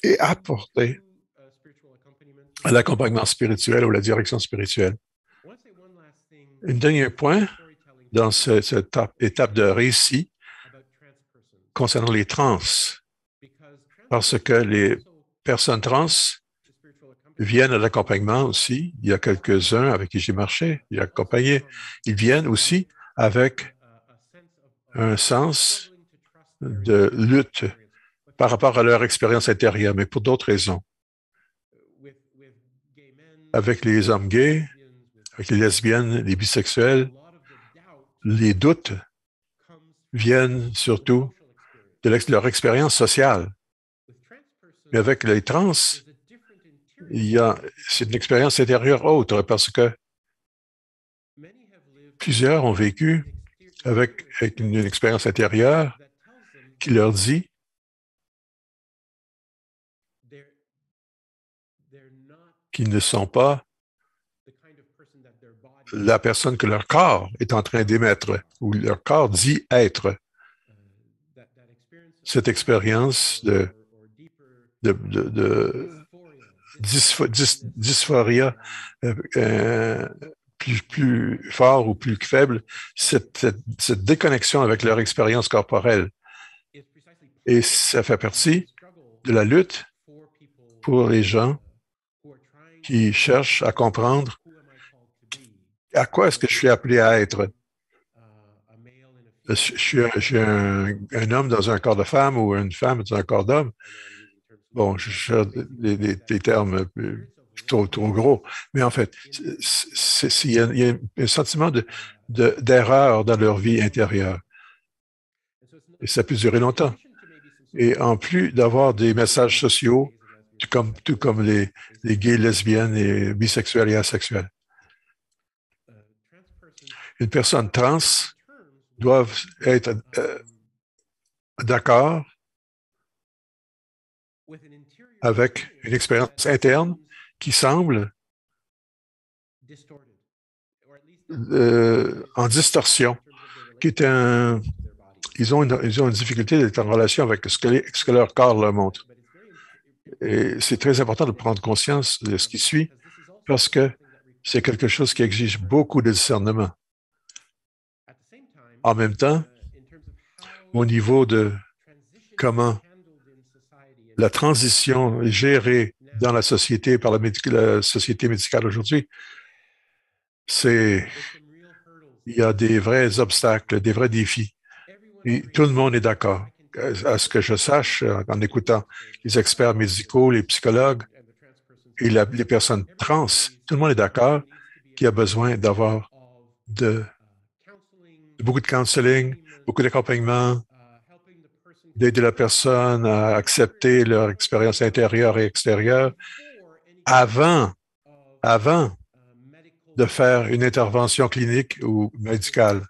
et apporter à l'accompagnement spirituel ou la direction spirituelle. Un dernier point dans cette étape de récit concernant les trans, parce que les personnes trans viennent à l'accompagnement aussi. Il y a quelques-uns avec qui j'ai marché, j'ai accompagné. Ils viennent aussi avec un sens de lutte par rapport à leur expérience intérieure, mais pour d'autres raisons. Avec les hommes gays, avec les lesbiennes, les bisexuels, les doutes viennent surtout de leur expérience sociale. Mais avec les trans, c'est une expérience intérieure autre parce que plusieurs ont vécu avec une expérience intérieure qui leur dit qu'ils ne sont pas la personne que leur corps est en train d'émettre ou leur corps dit être. Cette expérience de dysphoria plus fort ou plus faible, cette déconnexion avec leur expérience corporelle. Et ça fait partie de la lutte pour les gens qui cherchent à comprendre à quoi est-ce que je suis appelé à être. Je suis un homme dans un corps de femme ou une femme dans un corps d'homme. Bon, je cherche des termes trop gros, mais en fait, il y a un sentiment d'erreur dans leur vie intérieure. Et ça peut durer longtemps. Et en plus d'avoir des messages sociaux, tout comme les gays, lesbiennes, et bisexuels et asexuels. Une personne trans doit être d'accord avec une expérience interne qui semble en distorsion, qui est ils ont une difficulté d'être en relation avec ce que leur corps leur montre. Et c'est très important de prendre conscience de ce qui suit parce que c'est quelque chose qui exige beaucoup de discernement. En même temps, au niveau de comment la transition est gérée dans la société par la société médicale aujourd'hui, il y a des vrais obstacles, des vrais défis. Et tout le monde est d'accord. À ce que je sache, en écoutant les experts médicaux, les psychologues et les personnes trans, tout le monde est d'accord qu'il y a besoin d'avoir beaucoup de counseling, beaucoup d'accompagnement, d'aider la personne à accepter leur expérience intérieure et extérieure avant de faire une intervention clinique ou médicale.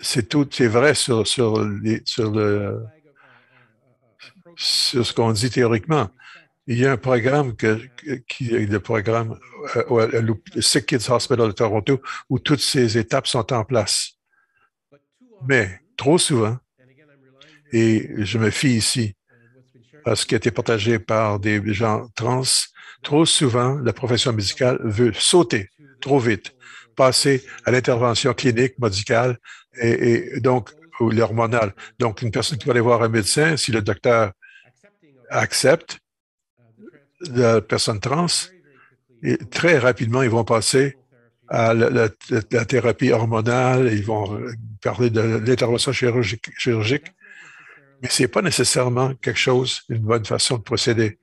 C'est vrai sur ce qu'on dit théoriquement. Il y a un programme qui est le programme le Sick Kids Hospital de Toronto où toutes ces étapes sont en place. Mais trop souvent, et je me fie ici à ce qui a été partagé par des gens trans, trop souvent, la profession médicale veut sauter trop vite, passer à l'intervention clinique, médicale et donc l'hormonale. Donc, une personne qui va aller voir un médecin, si le docteur accepte la personne trans, et très rapidement, ils vont passer à la thérapie hormonale, ils vont parler de l'intervention chirurgique, mais ce n'est pas nécessairement quelque chose, une bonne façon de procéder.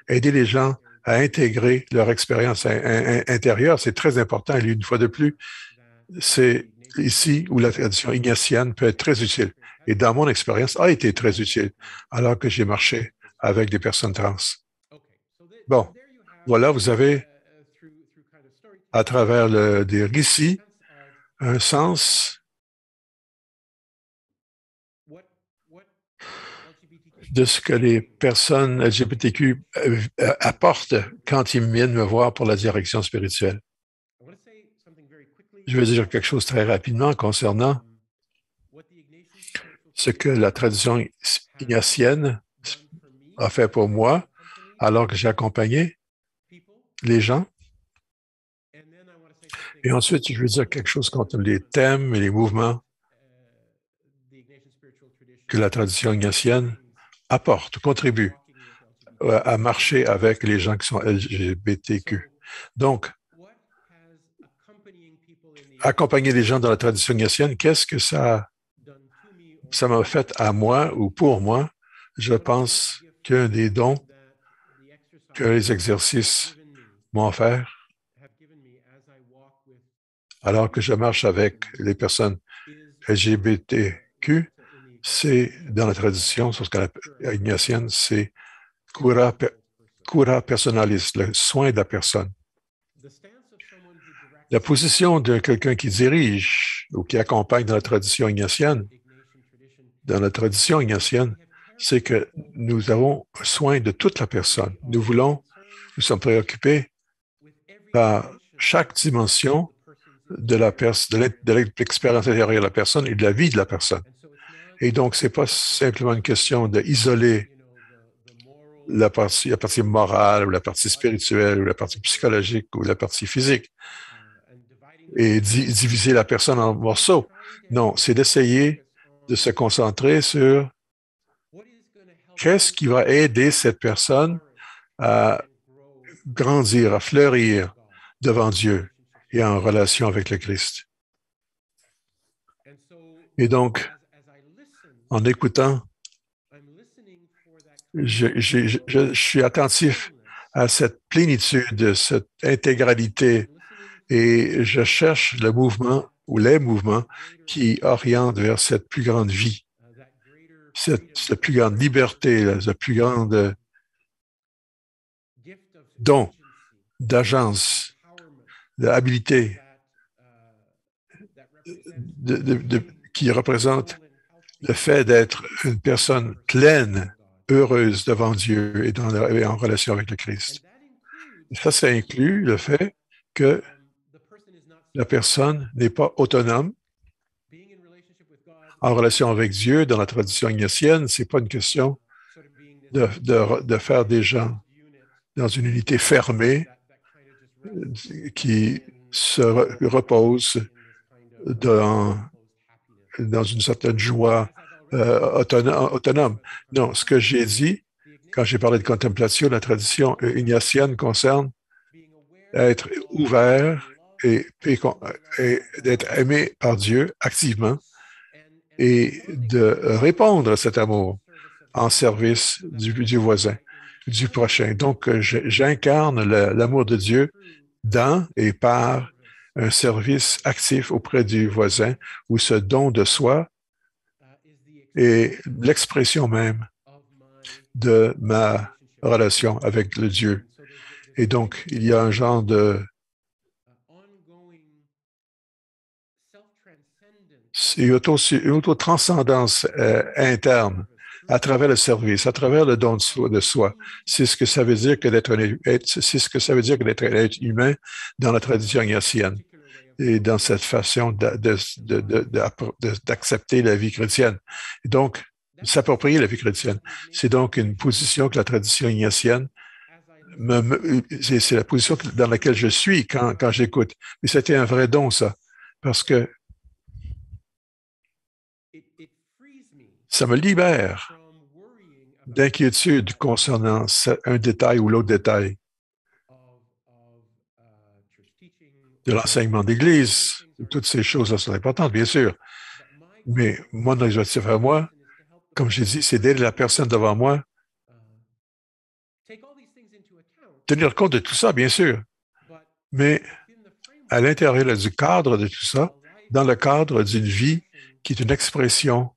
Aider les gens à intégrer leur expérience intérieure, c'est très important. Et une fois de plus, c'est ici où la tradition ignatienne peut être très utile. Et dans mon expérience, a été très utile alors que j'ai marché avec des personnes trans. Bon, voilà, vous avez, à travers des récits, un sens de ce que les personnes LGBTQ apportent quand ils viennent me voir pour la direction spirituelle. Je vais dire quelque chose très rapidement concernant ce que la tradition ignatienne a fait pour moi alors que j'ai accompagné les gens. Et ensuite, je veux dire quelque chose contre les thèmes et les mouvements que la tradition ignatienne apporte, contribue à marcher avec les gens qui sont LGBTQ. Donc, accompagner les gens dans la tradition ignatienne, qu'est-ce que ça m'a fait à moi ou pour moi? Je pense qu'un des dons que les exercices m'ont offert, alors que je marche avec les personnes LGBTQ, c'est dans la tradition, sur ce qu'on appelle ignatienne, c'est cura personalis, le soin de la personne. La position de quelqu'un qui dirige ou qui accompagne dans la tradition ignatienne, c'est que nous avons soin de toute la personne. Nous sommes préoccupés par chaque dimension de l'expérience intérieure de la personne et de la vie de la personne. Et donc, ce n'est pas simplement une question d'isoler la partie morale ou la partie spirituelle ou la partie psychologique ou la partie physique et diviser la personne en morceaux. Non, c'est d'essayer de se concentrer sur qu'est-ce qui va aider cette personne à grandir, à fleurir devant Dieu et en relation avec le Christ. Et donc, en écoutant, je suis attentif à cette plénitude, cette intégralité, et je cherche le mouvement ou les mouvements qui orientent vers cette plus grande vie, cette plus grande liberté, cette plus grande don d'agence, d'habilité qui représente le fait d'être une personne pleine, heureuse devant Dieu et en relation avec le Christ. Et ça inclut le fait que la personne n'est pas autonome. En relation avec Dieu, dans la tradition ignatienne, ce n'est pas une question de faire des gens dans une unité fermée qui se repose dans une certaine joie autonome. Non, ce que j'ai dit, quand j'ai parlé de contemplation, la tradition ignatienne concerne être ouvert et d'être aimé par Dieu activement et de répondre à cet amour en service du voisin, du prochain. Donc, j'incarne l'amour de Dieu dans et par un service actif auprès du voisin où ce don de soi est l'expression même de ma relation avec le Dieu. Et donc, il y a un genre de une auto-transcendance interne à travers le service, à travers le don de soi. C'est ce que ça veut dire que d'être un être humain dans la tradition ignatienne et dans cette façon d'accepter la vie chrétienne. Et donc, s'approprier la vie chrétienne. C'est donc une position que la tradition ignatienne c'est la position dans laquelle je suis quand j'écoute. Mais c'était un vrai don, ça, parce que ça me libère d'inquiétude concernant un détail ou l'autre détail de l'enseignement d'Église. Toutes ces choses-là sont importantes, bien sûr. Mais mon objectif à moi, comme j'ai dit, c'est d'aider la personne devant moi, tenir compte de tout ça, bien sûr. Mais à l'intérieur du cadre de tout ça, dans le cadre d'une vie qui est une expression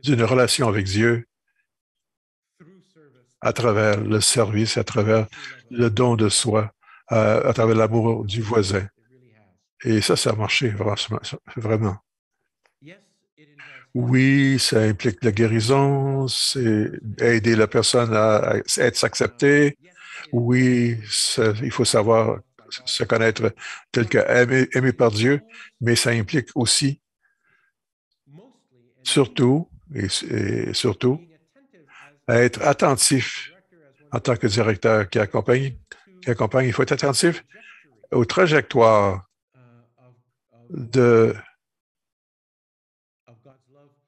d'une relation avec Dieu à travers le service, à travers le don de soi, à travers l'amour du voisin. Et ça a marché vraiment. Oui, ça implique la guérison, c'est aider la personne à s'accepter. Oui, il faut savoir se connaître tel qu'aimé par Dieu, mais ça implique aussi, surtout, à être attentif en tant que directeur qui accompagne, il faut être attentif aux trajectoires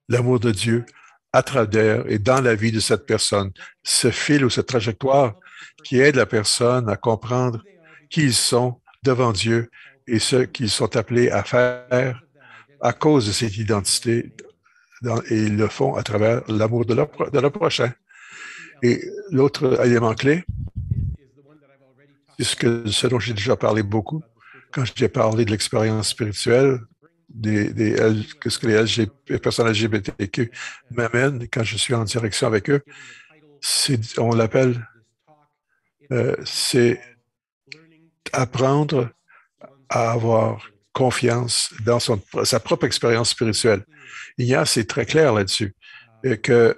l'amour de Dieu à travers et dans la vie de cette personne. Ce fil ou cette trajectoire qui aide la personne à comprendre qui ils sont devant Dieu et ce qu'ils sont appelés à faire à cause de cette identité et ils le font à travers l'amour de leur prochain. Et l'autre élément clé, c'est ce dont j'ai déjà parlé beaucoup quand j'ai parlé de l'expérience spirituelle, que ce que les personnes LGBTQ m'amènent quand je suis en direction avec eux. On l'appelle, c'est apprendre à avoir confiance dans sa propre expérience spirituelle. Ignace est très clair là-dessus, et que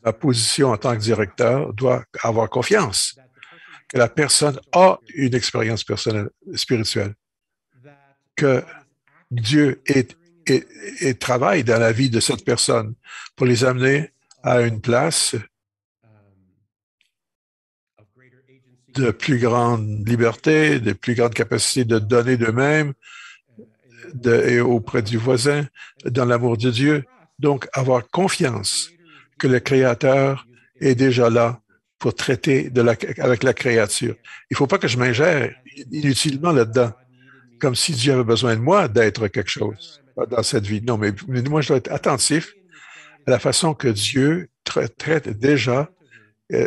ma position en tant que directeur doit avoir confiance que la personne a une expérience personnelle spirituelle, que Dieu travaille dans la vie de cette personne pour les amener à une place de plus grande liberté, de plus grande capacité de donner d'eux-mêmes et auprès du voisin, dans l'amour de Dieu. Donc, avoir confiance que le Créateur est déjà là pour traiter avec la créature. Il ne faut pas que je m'ingère inutilement là-dedans, comme si Dieu avait besoin de moi d'être quelque chose dans cette vie. Non, mais moi, je dois être attentif à la façon que Dieu traite déjà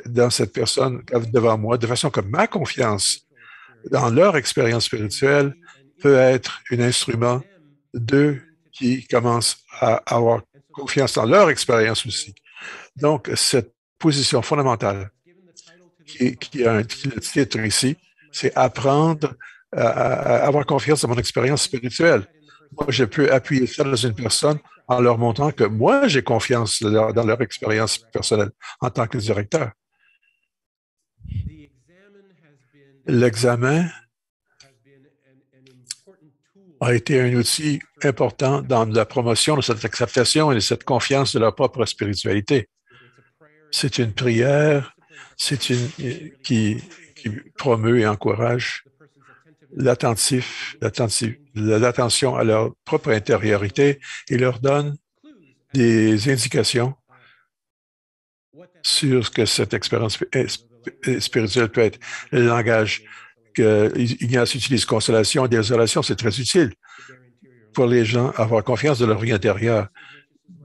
dans cette personne devant moi, de façon que ma confiance dans leur expérience spirituelle peut être un instrument d'eux qui commencent à avoir confiance dans leur expérience aussi. Donc, cette position fondamentale qui a un titre ici, c'est apprendre à avoir confiance dans mon expérience spirituelle. Moi, je peux appuyer ça dans une personne en leur montrant que moi, j'ai confiance dans leur expérience personnelle en tant que directeur. L'examen a été un outil important dans la promotion de cette acceptation et de cette confiance de leur propre spiritualité. C'est une prière, qui promeut et encourage l'attention à leur propre intériorité et leur donne des indications sur ce que cette expérience spirituelle peut être. Le langage que Ignace utilise, consolation et désolation, c'est très utile pour les gens avoir confiance de leur vie intérieure.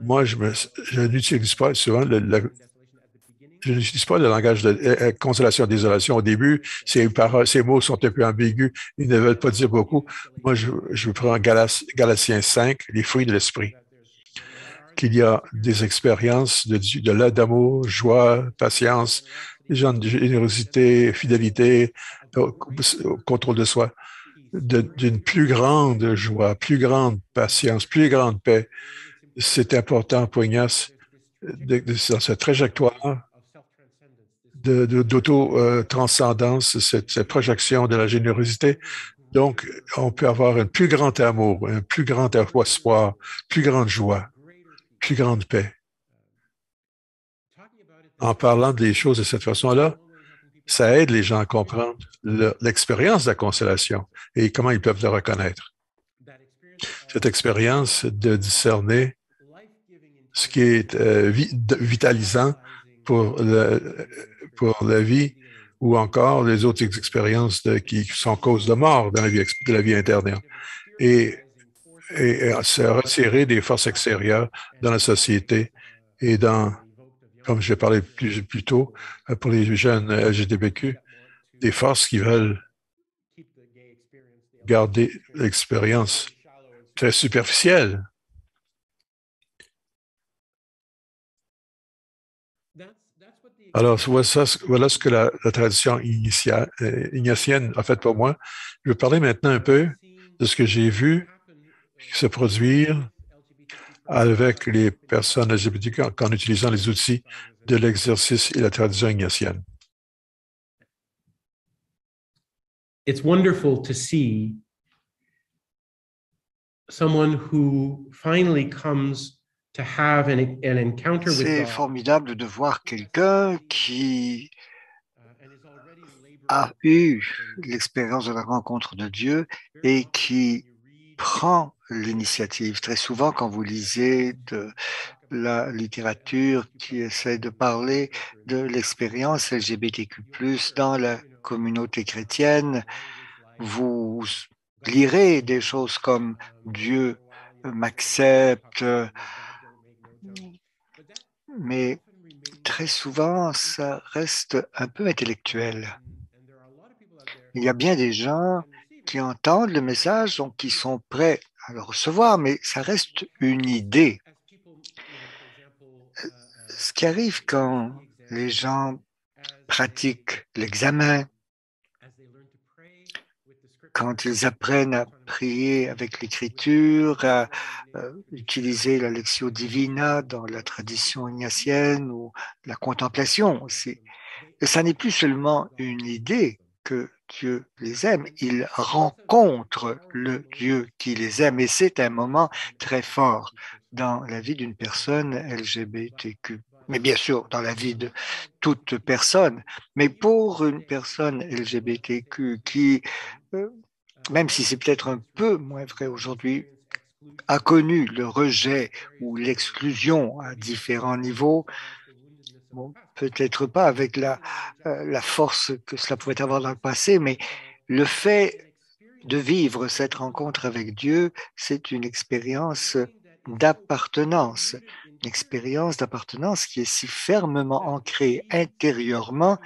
Moi, je n'utilise pas souvent je n'utilise pas le langage de consolation, désolation au début. Ces mots sont un peu ambigus. Ils ne veulent pas dire beaucoup. Moi, je prends Galatiens 5, les fruits de l'esprit, qu'il y a des expériences d'amour, joie, patience, générosité, fidélité, contrôle de soi, d'une plus grande joie, plus grande patience, plus grande paix. C'est important pour Ignace dans cette trajectoire d'auto-transcendance, cette projection de la générosité. Donc, on peut avoir un plus grand amour, un plus grand espoir, plus grande joie, plus grande paix. En parlant des choses de cette façon-là, ça aide les gens à comprendre l'expérience de la consolation et comment ils peuvent le reconnaître. Cette expérience de discerner ce qui est vitalisant pour la vie ou encore les autres expériences qui sont cause de mort dans de la vie interne. Et se retirer des forces extérieures dans la société et comme j'ai parlé plus tôt, pour les jeunes LGBTQ, des forces qui veulent garder l'expérience très superficielle. Alors, voilà ce que la tradition ignatienne a fait pour moi. Je vais parler maintenant un peu de ce que j'ai vu se produire avec les personnes LGBTQ en utilisant les outils de l'exercice et la tradition ignatienne. It's wonderful to see someone who finally comes to have an encounter with God. C'est formidable de voir quelqu'un qui a eu l'expérience de la rencontre de Dieu et qui prend l'initiative. Très souvent, quand vous lisez de la littérature qui essaie de parler de l'expérience LGBTQ+, dans la communauté chrétienne, vous lirez des choses comme Dieu m'accepte, mais très souvent, ça reste un peu intellectuel. Il y a bien des gens qui entendent le message, donc qui sont prêts à le recevoir, mais ça reste une idée. Ce qui arrive quand les gens pratiquent l'examen, quand ils apprennent à prier avec l'écriture, à utiliser la Lectio Divina dans la tradition ignatienne ou la contemplation, ça n'est plus seulement une idée que Dieu les aime, ils rencontrent le Dieu qui les aime et c'est un moment très fort dans la vie d'une personne LGBTQ. Mais bien sûr, dans la vie de toute personne. Mais pour une personne LGBTQ qui, même si c'est peut-être un peu moins vrai aujourd'hui, a connu le rejet ou l'exclusion à différents niveaux, bon, peut-être pas avec la force que cela pouvait avoir dans le passé, mais le fait de vivre cette rencontre avec Dieu, c'est une expérience d'appartenance, une expérience d'appartenance qui est si fermement ancrée intérieurement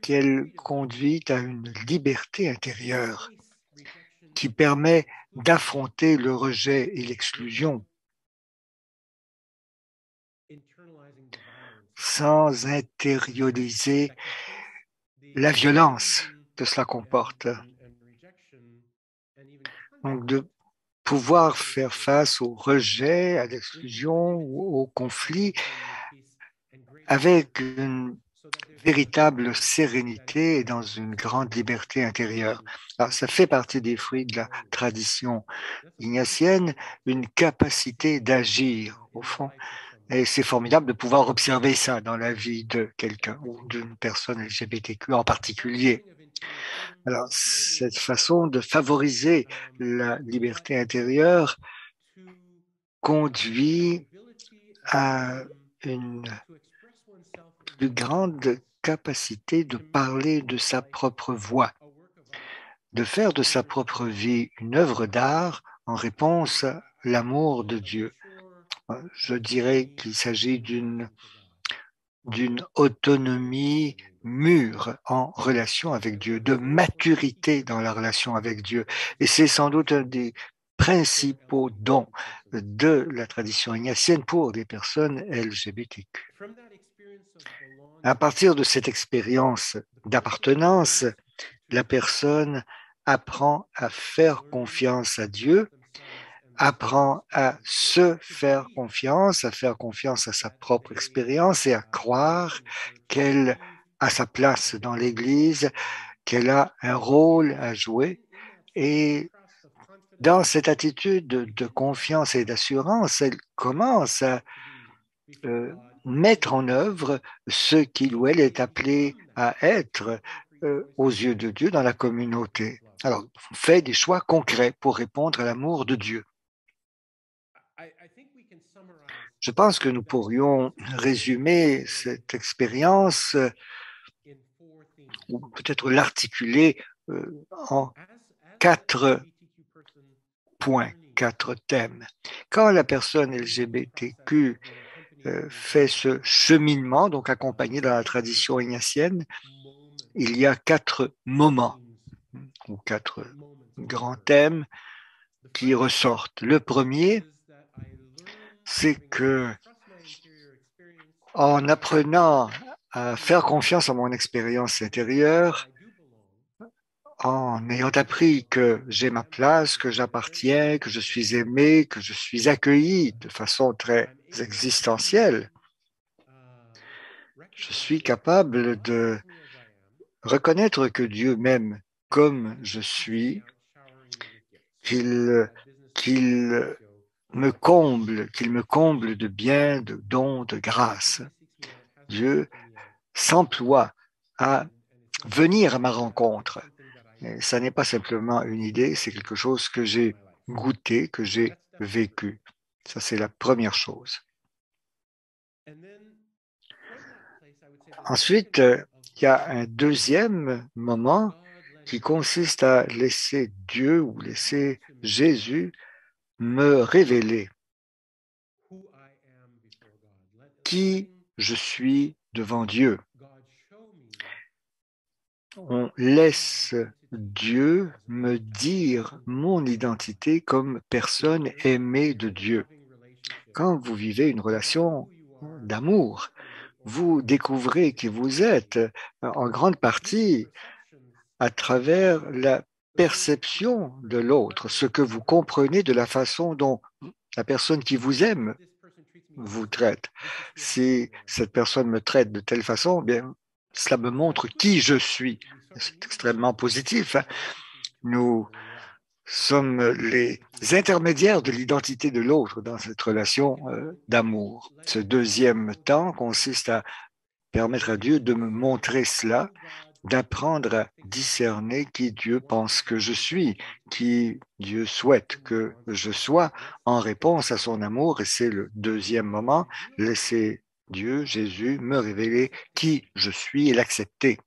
qu'elle conduit à une liberté intérieure qui permet d'affronter le rejet et l'exclusion sans intérioriser la violence que cela comporte. Donc, de pouvoir faire face au rejet, à l'exclusion ou au conflit avec une véritable sérénité et dans une grande liberté intérieure. Alors, ça fait partie des fruits de la tradition ignatienne, une capacité d'agir, au fond. Et c'est formidable de pouvoir observer ça dans la vie de quelqu'un ou d'une personne LGBTQ en particulier. Alors, cette façon de favoriser la liberté intérieure conduit à une plus grande capacité de parler de sa propre voix, de faire de sa propre vie une œuvre d'art en réponse à l'amour de Dieu. Je dirais qu'il s'agit d'une autonomie mûre en relation avec Dieu, de maturité dans la relation avec Dieu. Et c'est sans doute un des principaux dons de la tradition ignatienne pour des personnes LGBTQ. À partir de cette expérience d'appartenance, la personne apprend à faire confiance à Dieu, apprend à se faire confiance, à faire confiance à sa propre expérience et à croire qu'elle a sa place dans l'Église, qu'elle a un rôle à jouer. Et dans cette attitude de confiance et d'assurance, elle commence à mettre en œuvre ce qu'il ou elle est appelé à être aux yeux de Dieu dans la communauté. Alors, on fait des choix concrets pour répondre à l'amour de Dieu. Je pense que nous pourrions résumer cette expérience ou peut-être l'articuler en 4 points, 4 thèmes. Quand la personne LGBTQ fait ce cheminement, donc accompagné dans la tradition ignatienne, il y a 4 moments ou 4 grands thèmes qui ressortent. Le premier, c'est que en apprenant à faire confiance à mon expérience intérieure, en ayant appris que j'ai ma place, que j'appartiens, que je suis aimé, que je suis accueilli de façon très existentielle, je suis capable de reconnaître que Dieu m'aime comme je suis, qu'il me comble de bien, de dons, de grâce. Dieu s'emploie à venir à ma rencontre. Et ça n'est pas simplement une idée, c'est quelque chose que j'ai goûté, que j'ai vécu. Ça, c'est la première chose. Ensuite, il y a un deuxième moment qui consiste à laisser Dieu ou laisser Jésus me révéler qui je suis devant Dieu. On laisse Dieu me dire mon identité comme personne aimée de Dieu. Quand vous vivez une relation d'amour, vous découvrez qui vous êtes en grande partie à travers la perception de l'autre, ce que vous comprenez de la façon dont la personne qui vous aime vous traite. Si cette personne me traite de telle façon, bien, cela me montre qui je suis. C'est extrêmement positif. Nous sommes les intermédiaires de l'identité de l'autre dans cette relation d'amour. Ce deuxième temps consiste à permettre à Dieu de me montrer cela, d'apprendre à discerner qui Dieu pense que je suis, qui Dieu souhaite que je sois en réponse à son amour. Et c'est le deuxième moment, laisser Dieu, Jésus, me révéler qui je suis et l'accepter.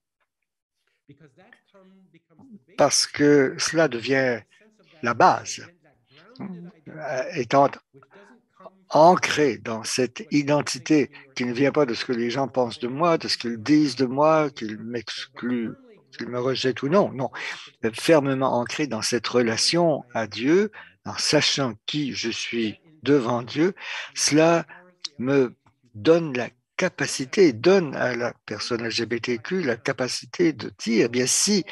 Parce que cela devient la base, étant ancré dans cette identité qui ne vient pas de ce que les gens pensent de moi, de ce qu'ils disent de moi, qu'ils m'excluent, qu'ils me rejettent ou non. Non, fermement ancré dans cette relation à Dieu, en sachant qui je suis devant Dieu, cela me donne la capacité, donne à la personne LGBTQ la capacité de dire, eh bien, si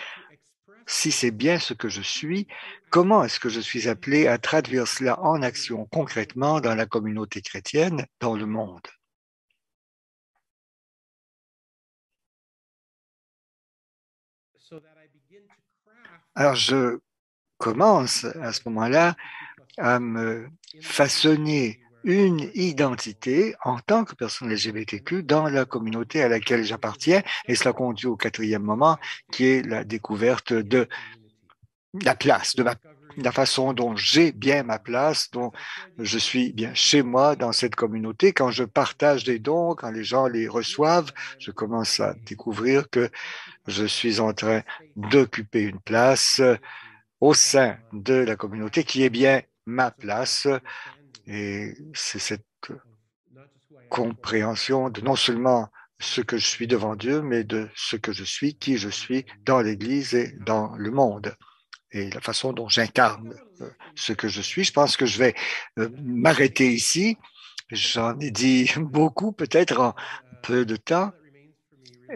c'est bien ce que je suis, comment est-ce que je suis appelé à traduire cela en action concrètement dans la communauté chrétienne, dans le monde? Alors, je commence à ce moment-là à me façonner une identité en tant que personne LGBTQ dans la communauté à laquelle j'appartiens. Et cela conduit au quatrième moment, qui est la découverte de la place, de la façon dont j'ai bien ma place, dont je suis bien chez moi dans cette communauté. Quand je partage des dons, quand les gens les reçoivent, je commence à découvrir que je suis en train d'occuper une place au sein de la communauté qui est bien ma place. Et c'est cette compréhension de non seulement ce que je suis devant Dieu, mais de ce que je suis, qui je suis dans l'Église et dans le monde. Et la façon dont j'incarne ce que je suis. Je pense que je vais m'arrêter ici. J'en ai dit beaucoup, peut-être en peu de temps.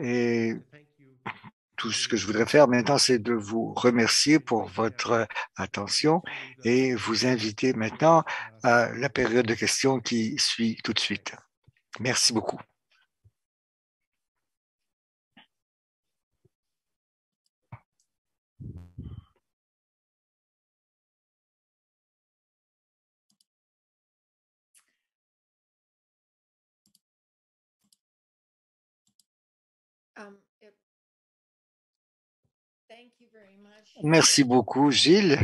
Et tout ce que je voudrais faire maintenant, c'est de vous remercier pour votre attention et vous inviter maintenant à la période de questions qui suit tout de suite. Merci beaucoup. Merci beaucoup, Gilles.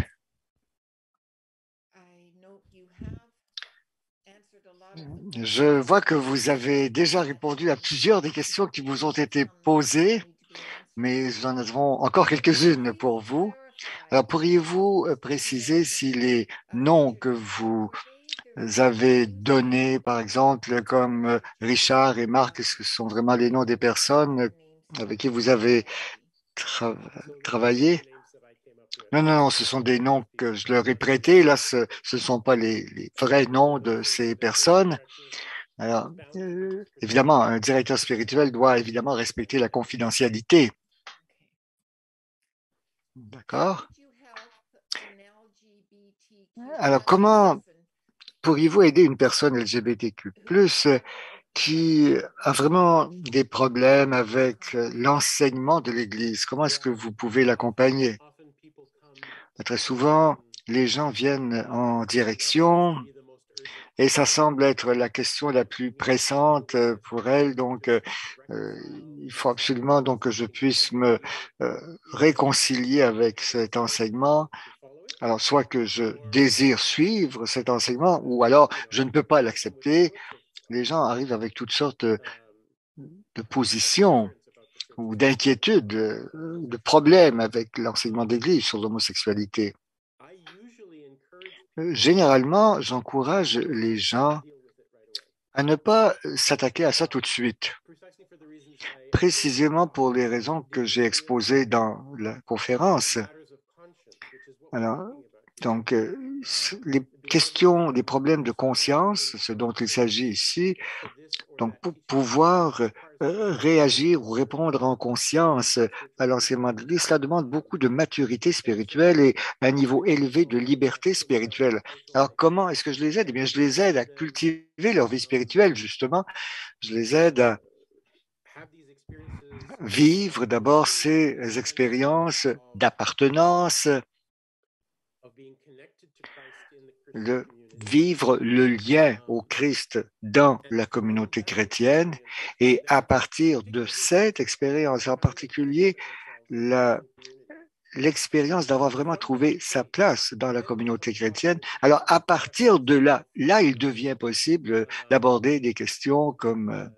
Je vois que vous avez déjà répondu à plusieurs des questions qui vous ont été posées, mais nous en avons encore quelques-unes pour vous. Alors, pourriez-vous préciser si les noms que vous avez donnés, par exemple, comme Richard et Marc, est-ce que ce sont vraiment les noms des personnes avec qui vous avez travaillé? Non, non, non, ce sont des noms que je leur ai prêtés. Là, ce ne sont pas les vrais noms de ces personnes. Alors, évidemment, un directeur spirituel doit évidemment respecter la confidentialité. D'accord? Alors, comment pourriez-vous aider une personne LGBTQ+, qui a vraiment des problèmes avec l'enseignement de l'Église? Comment est-ce que vous pouvez l'accompagner? Très souvent, les gens viennent en direction et ça semble être la question la plus pressante pour elles. Donc, il faut absolument donc que je puisse me réconcilier avec cet enseignement Alors, soit que je désire suivre cet enseignement, ou alors je ne peux pas l'accepter. Les gens arrivent avec toutes sortes de positions ou d'inquiétudes, de problèmes avec l'enseignement d'Église sur l'homosexualité. Généralement, j'encourage les gens à ne pas s'attaquer à ça tout de suite, précisément pour les raisons que j'ai exposées dans la conférence. Alors, donc, les questions, les problèmes de conscience, ce dont il s'agit ici, donc pour pouvoir réagir ou répondre en conscience à l'enseignement de l'Église, cela demande beaucoup de maturité spirituelle et un niveau élevé de liberté spirituelle. Alors, comment est-ce que je les aide? Eh bien, je les aide à cultiver leur vie spirituelle, justement. Je les aide à vivre d'abord ces expériences d'appartenance, de vivre le lien au Christ dans la communauté chrétienne et à partir de cette expérience, en particulier l'expérience d'avoir vraiment trouvé sa place dans la communauté chrétienne. Alors, à partir de là, il devient possible d'aborder des questions comme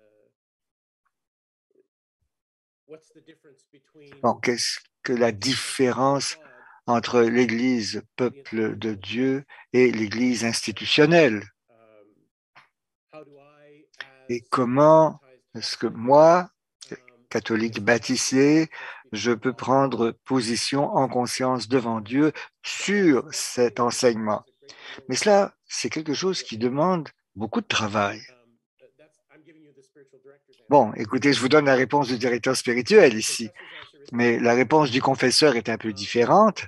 bon, qu'est-ce que la différence entre l'Église, peuple de Dieu, et l'Église institutionnelle? Et comment est-ce que moi, catholique baptisé, je peux prendre position en conscience devant Dieu sur cet enseignement? Mais cela, c'est quelque chose qui demande beaucoup de travail. Bon, écoutez, je vous donne la réponse du directeur spirituel ici, mais la réponse du confesseur est un peu différente.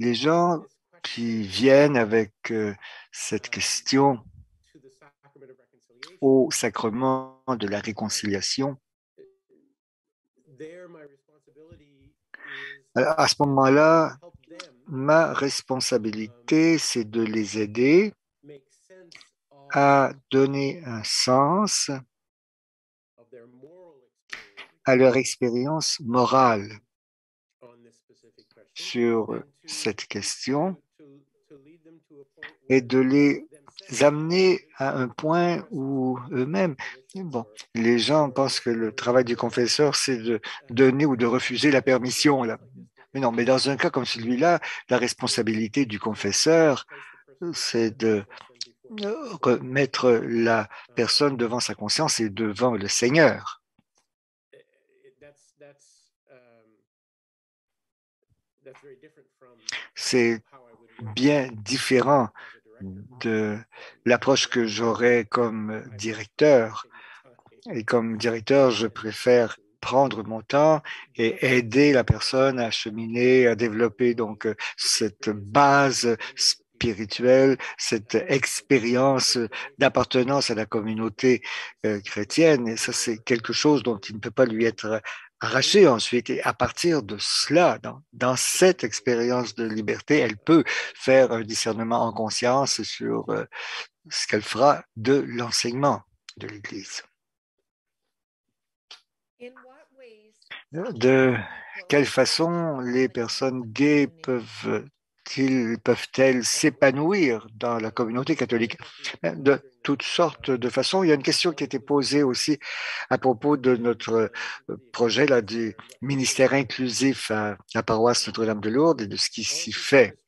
Les gens qui viennent avec cette question au sacrement de la réconciliation, alors, à ce moment-là, ma responsabilité, c'est de les aider à donner un sens à leur expérience morale sur cette question et de les amener à un point où eux-mêmes, bon, les gens pensent que le travail du confesseur, c'est de donner ou de refuser la permission. Là. Mais non, mais dans un cas comme celui-là, la responsabilité du confesseur, c'est de mettre la personne devant sa conscience et devant le Seigneur. C'est bien différent de l'approche que j'aurais comme directeur. Et comme directeur, je préfère prendre mon temps et aider la personne à cheminer, à développer donc cette base spirituelle, cette expérience d'appartenance à la communauté chrétienne. Et ça, c'est quelque chose dont il ne peut pas lui être arraché ensuite. Et à partir de cela, dans cette expérience de liberté, elle peut faire un discernement en conscience sur ce qu'elle fera de l'enseignement de l'Église. De quelle façon les personnes gays peuvent-elles s'épanouir dans la communauté catholique? De toutes sortes de façons. Il y a une question qui a été posée aussi à propos de notre projet là, du ministère inclusif à la paroisse Notre-Dame de Lourdes et de ce qui s'y fait.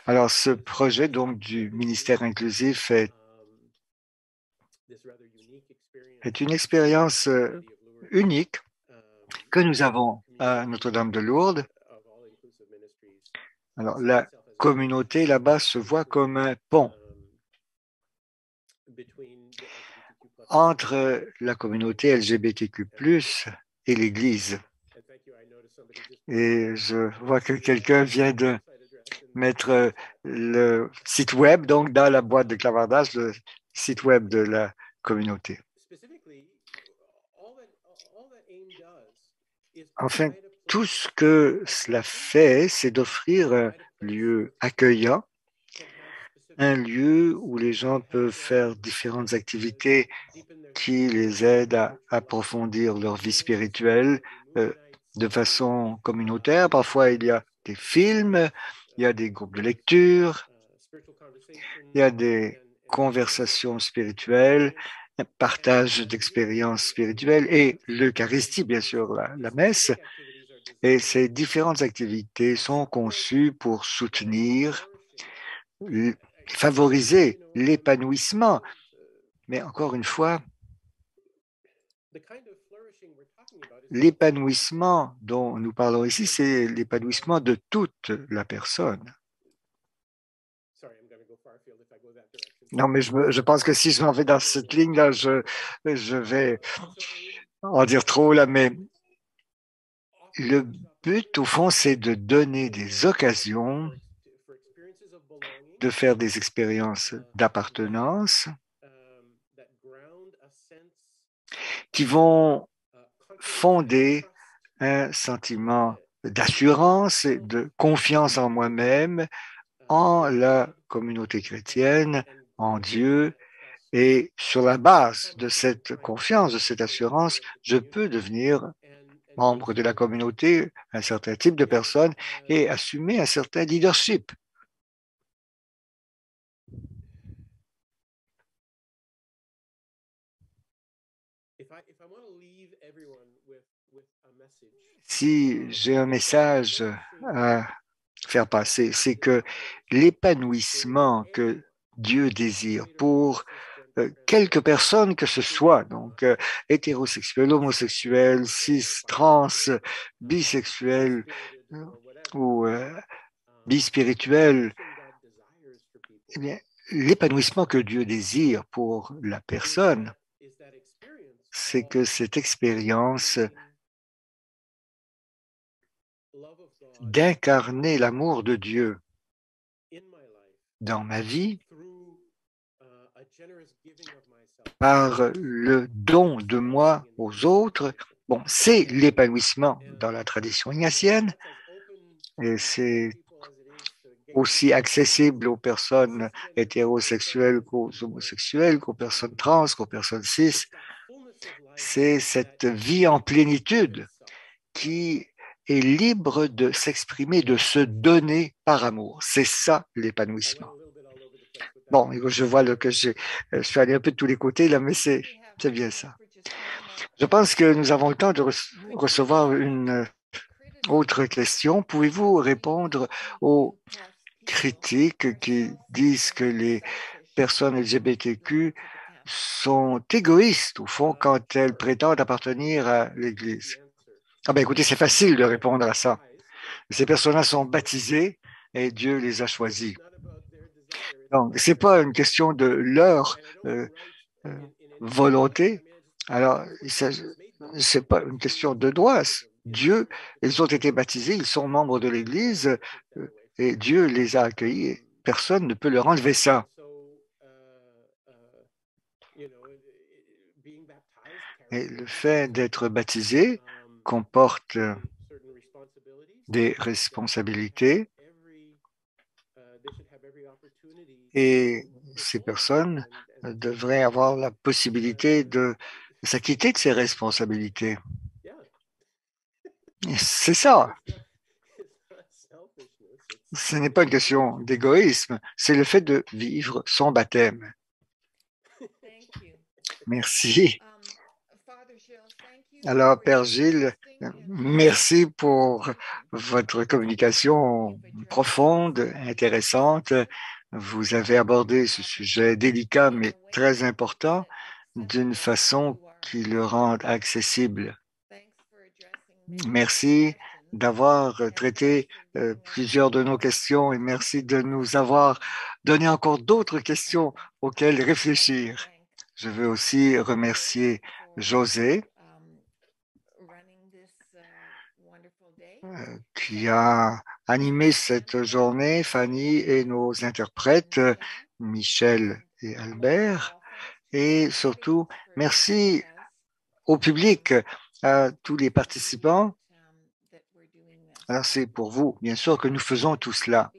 Alors, ce projet donc du ministère inclusif est une expérience unique que nous avons à Notre-Dame de Lourdes. Alors, la communauté là-bas se voit comme un pont entre la communauté LGBTQ+ et l'Église. Et je vois que quelqu'un vient de mettre le site web, donc dans la boîte de clavardage, le site web de la communauté. Enfin, tout ce que cela fait, c'est d'offrir un lieu accueillant un lieu où les gens peuvent faire différentes activités qui les aident à approfondir leur vie spirituelle de façon communautaire. Parfois, il y a des films, il y a des groupes de lecture, il y a des conversations spirituelles, un partage d'expériences spirituelles et l'Eucharistie, bien sûr, la messe. Et ces différentes activités sont conçues pour soutenir, favoriser l'épanouissement. Mais encore une fois, l'épanouissement dont nous parlons ici, c'est l'épanouissement de toute la personne. Non, mais je pense que si je m'en vais dans cette ligne-là, je vais en dire trop là, mais le but, au fond, c'est de donner des occasions de faire des expériences d'appartenance qui vont fonder un sentiment d'assurance et de confiance en moi-même, en la communauté chrétienne, en Dieu. Et sur la base de cette confiance, de cette assurance, je peux devenir membre de la communauté, un certain type de personne et assumer un certain leadership. Si j'ai un message à faire passer, c'est que l'épanouissement que Dieu désire pour quelques personnes que ce soit, donc hétérosexuels, homosexuels, cis, trans, bisexuels ou bispirituels, eh bien, l'épanouissement que Dieu désire pour la personne, c'est que cette expérience d'incarner l'amour de Dieu dans ma vie par le don de moi aux autres, bon, c'est l'épanouissement dans la tradition ignatienne et c'est aussi accessible aux personnes hétérosexuelles qu'aux homosexuels, qu'aux personnes trans, qu'aux personnes cis. C'est cette vie en plénitude qui est libre de s'exprimer, de se donner par amour. C'est ça l'épanouissement. Bon, je vois que je suis allé un peu de tous les côtés là, mais c'est bien ça. Je pense que nous avons le temps de recevoir une autre question. Pouvez-vous répondre aux critiques qui disent que les personnes LGBTQ sont égoïstes, au fond, quand elles prétendent appartenir à l'Église? Ah ben écoutez, c'est facile de répondre à ça. Ces personnes-là sont baptisées et Dieu les a choisis. Donc, ce n'est pas une question de leur volonté. Alors, ce n'est pas une question de droit. Dieu, ils ont été baptisés, ils sont membres de l'Église et Dieu les a accueillis. Personne ne peut leur enlever ça. Et le fait d'être baptisé comporte des responsabilités et ces personnes devraient avoir la possibilité de s'acquitter de ces responsabilités. C'est ça. Ce n'est pas une question d'égoïsme, c'est le fait de vivre son baptême. Merci. Alors, Père Gilles, merci pour votre communication profonde, intéressante. Vous avez abordé ce sujet délicat mais très important d'une façon qui le rend accessible. Merci d'avoir traité plusieurs de nos questions et merci de nous avoir donné encore d'autres questions auxquelles réfléchir. Je veux aussi remercier José qui a animé cette journée, Fanny et nos interprètes, Michel et Albert. Et surtout, merci au public, à tous les participants. Alors, c'est pour vous, bien sûr, que nous faisons tout cela.